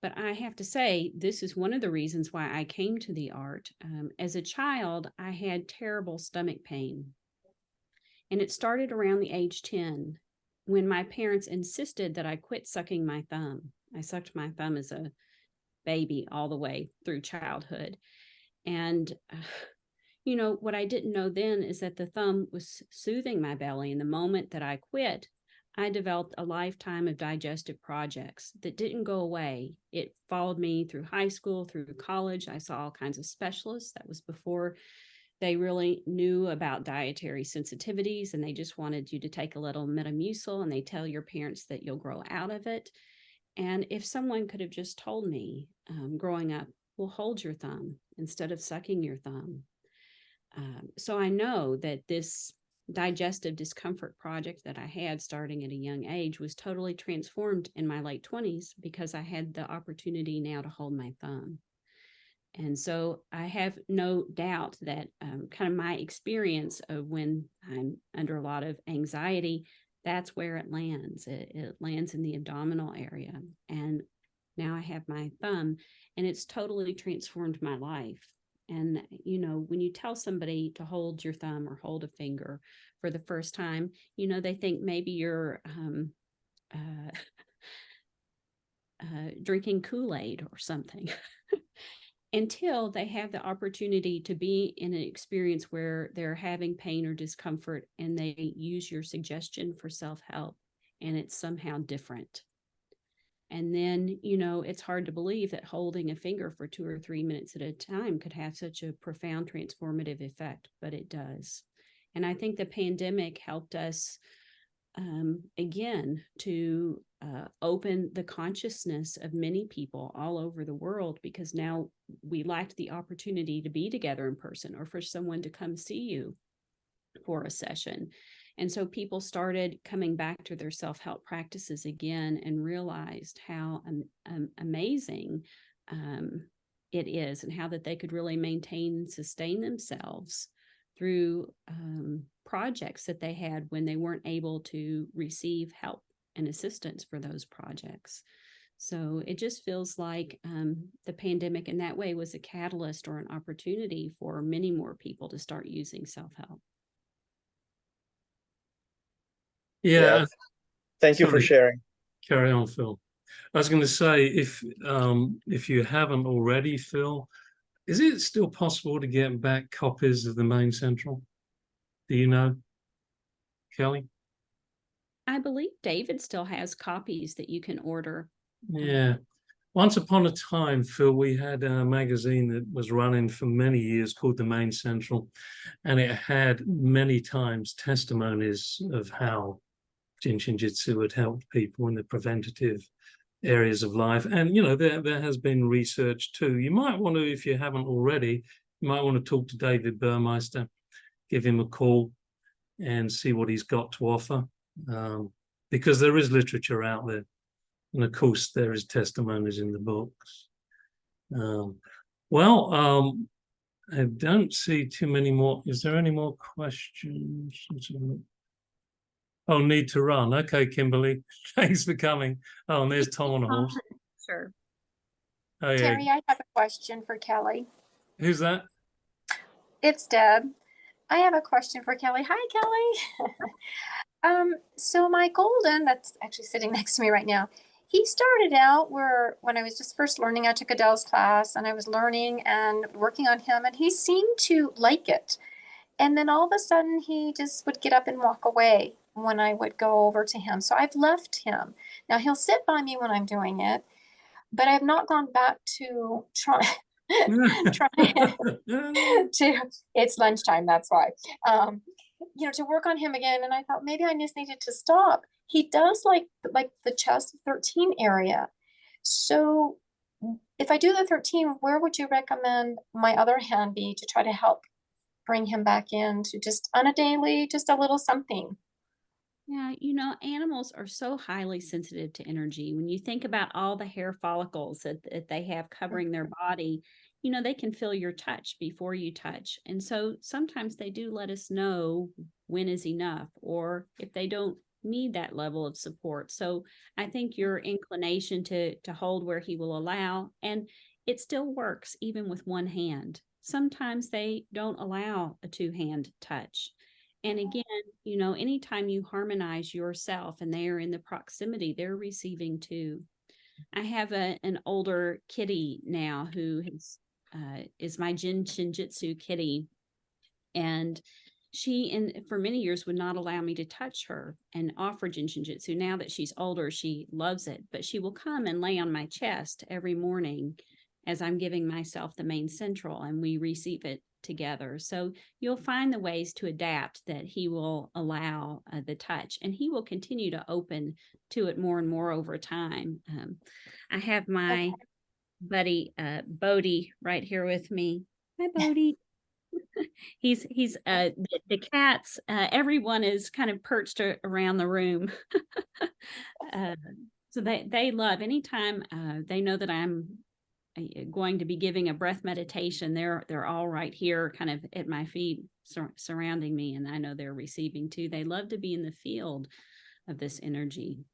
But I have to say, this is one of the reasons why I came to the art. As a child, I had terrible stomach pain. And it started around the age 10 when my parents insisted that I quit sucking my thumb. I sucked my thumb as a baby all the way through childhood. And, you know, what I didn't know then is that the thumb was soothing my belly. And the moment that I quit, I developed a lifetime of digestive projects that didn't go away. It followed me through high school, through college. I saw all kinds of specialists. That was before they really knew about dietary sensitivities, and they just wanted you to take a little Metamucil, and they tell your parents that you'll grow out of it. And if someone could have just told me growing up, well, hold your thumb instead of sucking your thumb. So I know that this digestive discomfort project that I had starting at a young age was totally transformed in my late 20s because I had the opportunity now to hold my thumb. And so I have no doubt that kind of my experience of when I'm under a lot of anxiety, that's where it lands. It lands in the abdominal area. And now I have my thumb, and it's totally transformed my life. And, you know, when you tell somebody to hold your thumb or hold a finger for the first time, you know, they think maybe you're drinking Kool-Aid or something. Until they have the opportunity to be in an experience where they're having pain or discomfort and they use your suggestion for self-help and it's somehow different. And then, you know, it's hard to believe that holding a finger for 2 or 3 minutes at a time could have such a profound transformative effect, but it does. And I think the pandemic helped us again, to open the consciousness of many people all over the world, because now we lacked the opportunity to be together in person or for someone to come see you for a session. And so people started coming back to their self-help practices again and realized how amazing it is, and how that they could really maintain and sustain themselves through projects that they had when they weren't able to receive help and assistance for those projects. So it just feels like the pandemic in that way was a catalyst or an opportunity for many more people to start using self-help. Yeah. Thank you for Sorry. sharing. Carry on, Phil. I was going to say, if you haven't already, Phil, is it still possible to get back copies of the main central? Do you know, Kelly? I believe David still has copies that you can order. Yeah. Once upon a time, Phil, we had a magazine that was running for many years called The Main Central, and it had many times testimonies of how JIN SHIN JYUTSU had helped people in the preventative areas of life. And, you know, there has been research too. You might want to, if you haven't already, you might want to talk to David Burmeister, give him a call and see what he's got to offer, because there is literature out there. And of course, there is testimonies in the books. I don't see too many more. Is there any more questions? Oh, need to run. Okay, Kimberly, thanks for coming. Oh, and there's Tom on a horse. Sure. Oh, yeah. Terry, I have a question for Kelly. Who's that? It's Deb. I have a question for Kelly. Hi, Kelly. So my golden, that's actually sitting next to me right now, he started out when I was just first learning, I took Adele's class and I was learning and working on him, and he seemed to like it. And then all of a sudden he just would get up and walk away when I would go over to him. So I've left him. Now he'll sit by me when I'm doing it, but I've not gone back to try to, it's lunchtime, that's why, to work on him again. And I thought maybe I just needed to stop. He does like the chest 13 area. So if I do the 13, where would you recommend my other hand be to try to help bring him back in to just on a daily, just a little something? Yeah, animals are so highly sensitive to energy. When you think about all the hair follicles that they have covering their body, they can feel your touch before you touch. And so sometimes they do let us know when is enough, or if they don't need that level of support. So I think your inclination to hold where he will allow, and it still works even with one hand. Sometimes they don't allow a two-hand touch. And again, anytime you harmonize yourself and they are in the proximity, they're receiving too. I have an older kitty now who is my JIN SHIN JYUTSU kitty. And she, for many years, would not allow me to touch her and offer JIN SHIN JYUTSU. Now that she's older, she loves it. But she will come and lay on my chest every morning as I'm giving myself the main central, and we receive it together. So you'll find the ways to adapt that he will allow the touch, and he will continue to open to it more and more over time. I have my buddy Bodie right here with me. Hi, Bodie. He's the cats. Everyone is kind of perched around the room. So they love anytime they know that I'm going to be giving a breath meditation. They're all right here, kind of at my feet, surrounding me, and I know they're receiving too. They love to be in the field of this energy.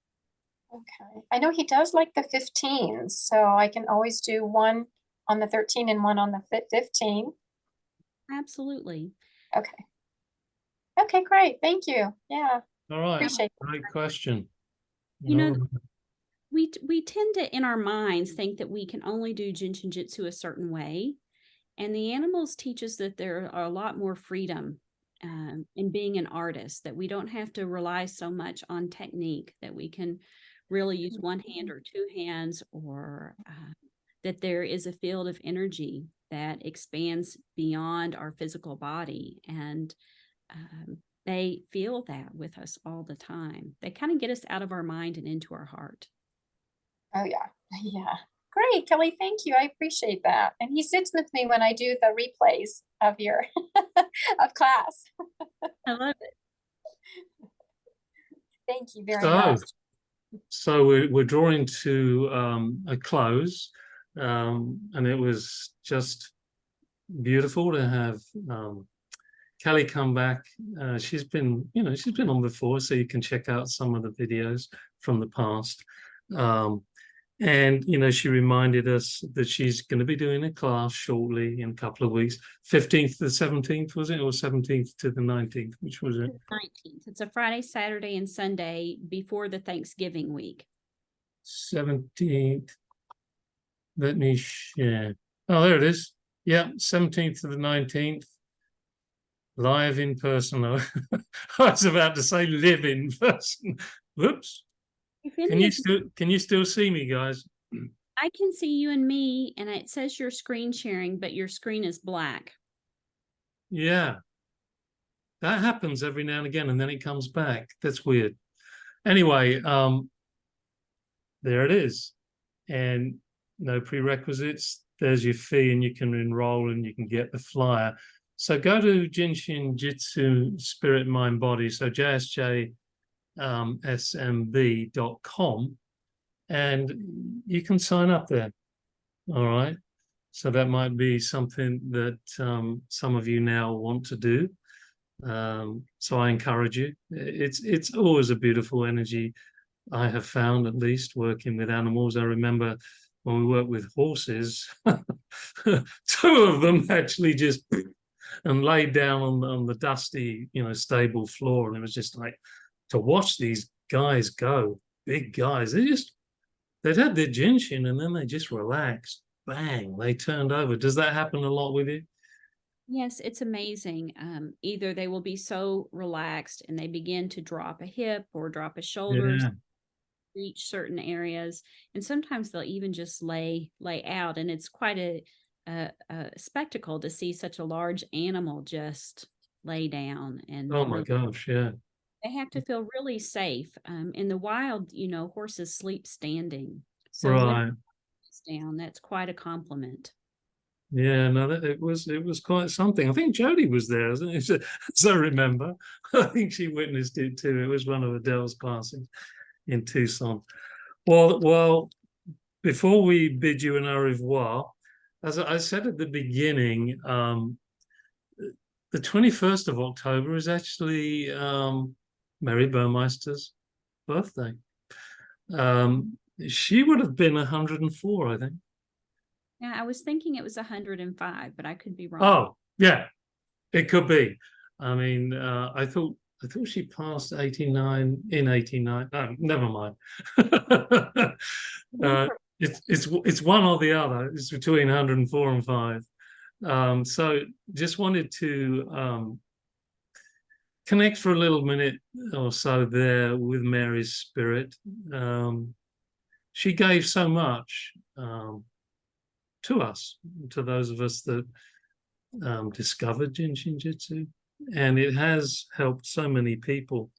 Okay, I know he does like the 15s, so I can always do one on the 13 and one on the 15. Absolutely. Okay, great. Thank you. Yeah. All right. Appreciate it. Great question. We tend to, in our minds, think that we can only do JIN SHIN JYUTSU a certain way. And the animals teach us that there are a lot more freedom in being an artist, that we don't have to rely so much on technique, that we can really use one hand or two hands, or that there is a field of energy that expands beyond our physical body. And they feel that with us all the time. They kind of get us out of our mind and into our heart. Oh, yeah. Yeah. Great, Kelly. Thank you. I appreciate that. And he sits with me when I do the replays of your of class. I love it. Thank you very much. So we're drawing to a close. And it was just beautiful to have Kelly come back. She's been on before, so you can check out some of the videos from the past. And she reminded us that she's going to be doing a class shortly in a couple of weeks, 15th to the 17th, was it, or 17th to the 19th? Which was it? 19th. It's a Friday, Saturday, and Sunday before the Thanksgiving week. 17th. Let me share. Oh, there it is. Yeah, 17th to the 19th. Live in person. I was about to say live in person. Whoops. Can you still see me, guys? I can see you and me, and it says you're screen sharing, but your screen is black. Yeah. That happens every now and again, and then it comes back. That's weird. Anyway, there it is. And no prerequisites. There's your fee, and you can enroll and you can get the flyer. So go to JIN SHIN JYUTSU Spirit Mind Body, so JSJ smb.com, and you can sign up there. All right, so that might be something that some of you now want to do. So I encourage you. It's always a beautiful energy, I have found, at least working with animals. I remember when we worked with horses, two of them actually just and laid down on the dusty stable floor, and it was just like, to watch these guys go, big guys, they'd had their JIN SHIN and then they just relaxed. Bang, they turned over. Does that happen a lot with you? Yes, it's amazing. Either they will be so relaxed and they begin to drop a hip or drop a shoulder, Yeah. reach certain areas, and sometimes they'll even just lay out, and it's quite a spectacle to see such a large animal just lay down. And Oh my gosh, yeah. they have to feel really safe. In the wild, horses sleep standing. So Right. when it's down, that's quite a compliment. Yeah, no, it was quite something. I think Jody was there, as I remember. I think she witnessed it too. It was one of Adele's classes in Tucson. Well, before we bid you an au revoir, as I said at the beginning, the 21st of October is actually Mary Burmeister's birthday. She would have been 104, I think. Yeah, I was thinking it was 105, but I could be wrong. Oh, yeah, it could be. I mean, I thought she passed 89 in 89. No, never mind. It's one or the other. It's between 104 and 5. So just wanted to connect for a little minute or so there with Mary's spirit. She gave so much to us, to those of us that discovered JIN SHIN JYUTSU, and it has helped so many people.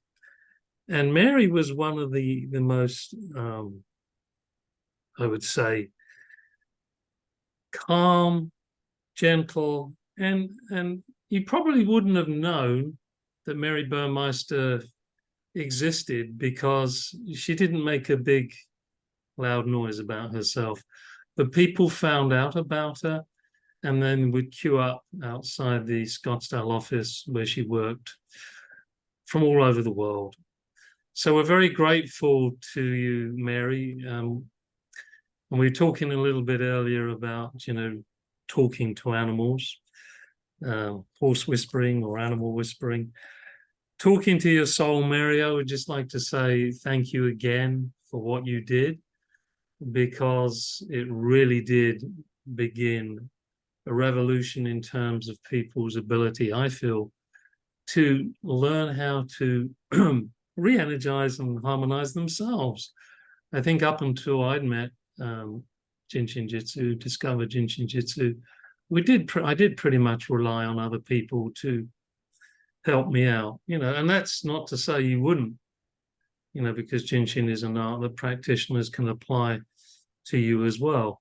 And Mary was one of the most, I would say, calm, gentle, and you probably wouldn't have known that Mary Burmeister existed because she didn't make a big, loud noise about herself. But people found out about her and then would queue up outside the Scottsdale office where she worked from all over the world. So we're very grateful to you, Mary. And we were talking a little bit earlier about, talking to animals, horse whispering or animal whispering. Talking to your soul, Mary, I would just like to say thank you again for what you did, because it really did begin a revolution in terms of people's ability, I feel, to learn how to re-energize and harmonize themselves. I think up until I'd met JIN SHIN JYUTSU, discovered JIN SHIN JYUTSU, I did pretty much rely on other people to help me out, and that's not to say you wouldn't, because JIN SHIN is an art that practitioners can apply to you as well.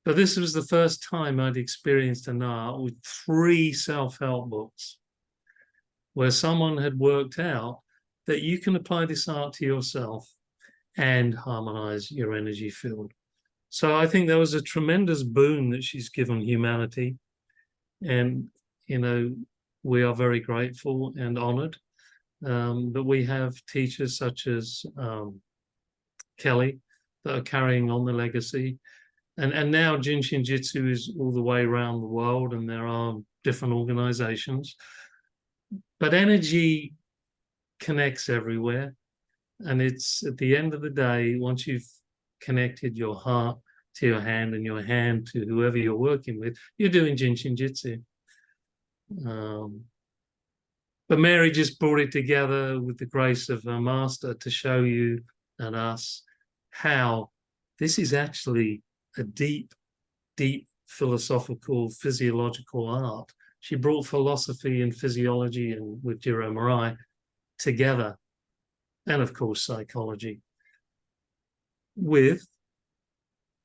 But this was the first time I'd experienced an art with 3 self-help books where someone had worked out that you can apply this art to yourself and harmonize your energy field. So I think that was a tremendous boon that she's given humanity. And, you know, we are very grateful and honored that we have teachers such as Kelly that are carrying on the legacy. And now JIN SHIN JYUTSU is all the way around the world, and there are different organizations. But energy connects everywhere. And it's at the end of the day, once you've connected your heart to your hand and your hand to whoever you're working with, you're doing JIN SHIN JYUTSU. But Mary just brought it together with the grace of her master to show you and us how this is actually a deep, deep philosophical, physiological art. She brought philosophy and physiology and with Jiro Murai together, and of course psychology, with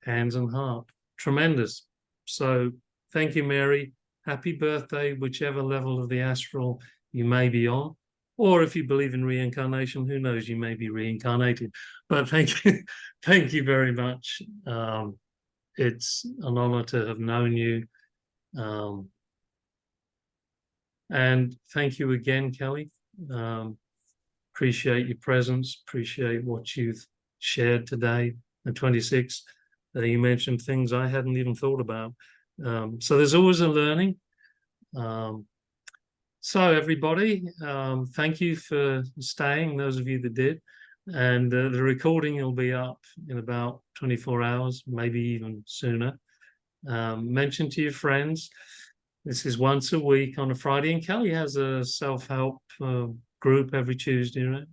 hands and heart. Tremendous. So thank you, Mary. Happy birthday, whichever level of the astral you may be on. Or if you believe in reincarnation, who knows, you may be reincarnated. But thank you very much. It's an honor to have known you. And thank you again, Kelly. Appreciate your presence, appreciate what you've shared today. The 26th, you mentioned things I hadn't even thought about. So there's always a learning. So everybody, thank you for staying, those of you that did. And the recording will be up in about 24 hours, maybe even sooner. Mention to your friends. This is once a week on a Friday, and Kelly has a self-help group every Tuesday, right?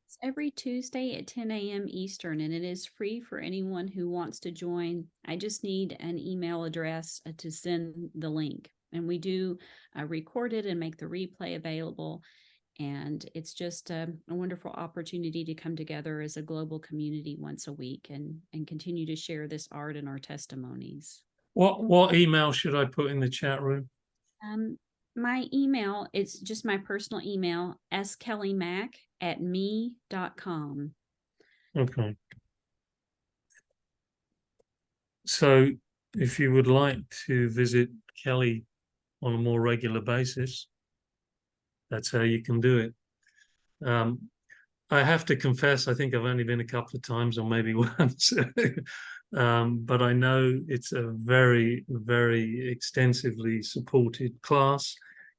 It's every Tuesday at 10 a.m. Eastern, and it is free for anyone who wants to join. I just need an email address to send the link. And we do record it and make the replay available. And it's just a wonderful opportunity to come together as a global community once a week and continue to share this art and our testimonies. What email should I put in the chat room? My email, it's just my personal email, skellymac@me.com. Okay. So if you would like to visit Kelly on a more regular basis, that's how you can do it. I have to confess, I think I've only been a couple of times or maybe once. But I know it's a very, very extensively supported class,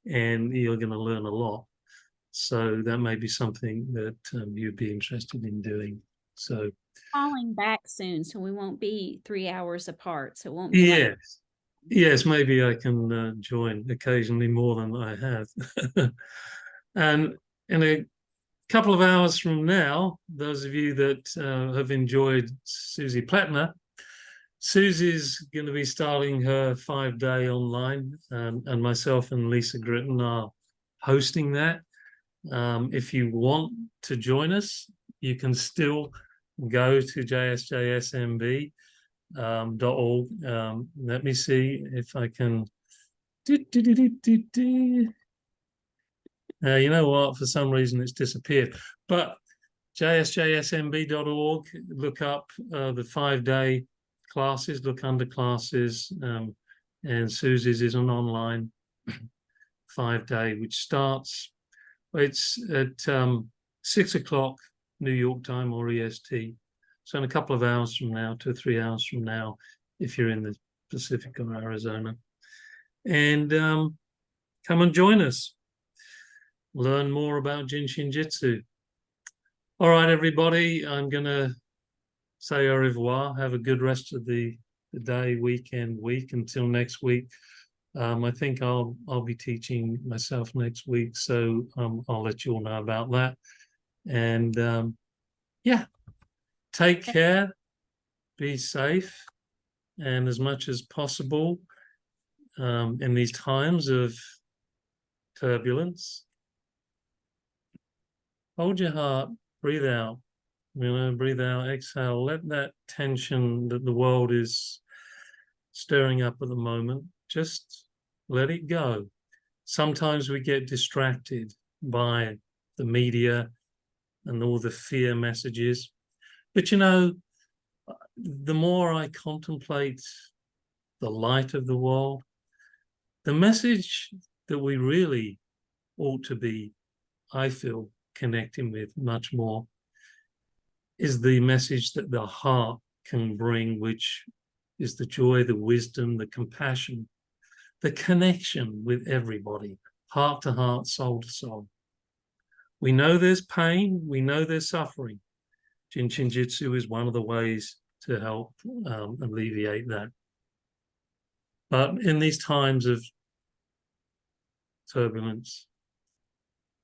and you're going to learn a lot. So that may be something that you'd be interested in doing. So Falling back soon, so we won't be 3 hours apart. So it won't be like yes, maybe I can join occasionally more than I have. And in a couple of hours from now, those of you that have enjoyed Susie Plattner, Susie's going to be starting her 5-day online, and myself and Lisa Gritton are hosting that. If you want to join us, you can still go to JSJ.SMB.org. Let me see if I can. You know what? For some reason, it's disappeared. But JSJ.SMB.org, look up the 5-day classes, look under classes, and Susie's is an online 5-day, which starts, it's at 6 o'clock New York time or EST. So in a couple of hours from now, 2 or 3 hours from now, if you're in the Pacific or Arizona. And come and join us. Learn more about JIN SHIN JYUTSU. All right, everybody, I'm going to say au revoir. Have a good rest of the day, weekend, week until next week. I think I'll be teaching myself next week, so I'll let you all know about that. And yeah, take care, be safe, and as much as possible in these times of turbulence, hold your heart, breathe out. Breathe out, exhale. Let that tension that the world is stirring up at the moment, just let it go. Sometimes we get distracted by the media and all the fear messages. But the more I contemplate the light of the world, the message that we really ought to be, I feel, connecting with much more is the message that the heart can bring, which is the joy, the wisdom, the compassion, the connection with everybody, heart to heart, soul to soul. We know there's pain, we know there's suffering. JIN SHIN JYUTSU is one of the ways to help alleviate that. But in these times of turbulence,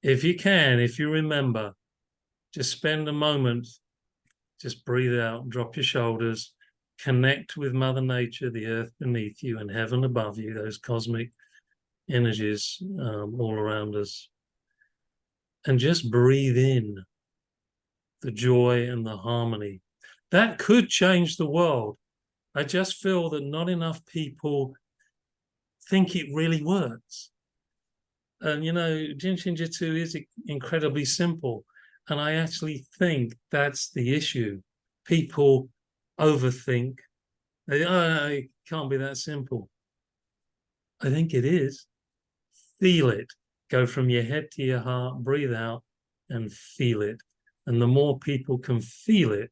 if you can, if you remember, just spend a moment, just breathe out, drop your shoulders, connect with Mother Nature, the earth beneath you and heaven above you, those cosmic energies all around us. And just breathe in the joy and the harmony. That could change the world. I just feel that not enough people think it really works. And, you know, JIN SHIN JYUTSU is incredibly simple. And I actually think that's the issue. People overthink. They, oh, it can't be that simple. I think it is. Feel it. Go from your head to your heart, breathe out and feel it. And the more people can feel it,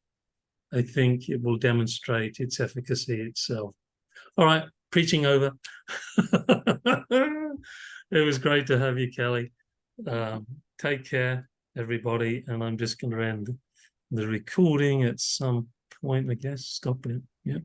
I think it will demonstrate its efficacy itself. All right, preaching over. It was great to have you, Kelly. Take care, everybody. And I'm just going to end the recording at some point, I guess. Stop it. Yeah.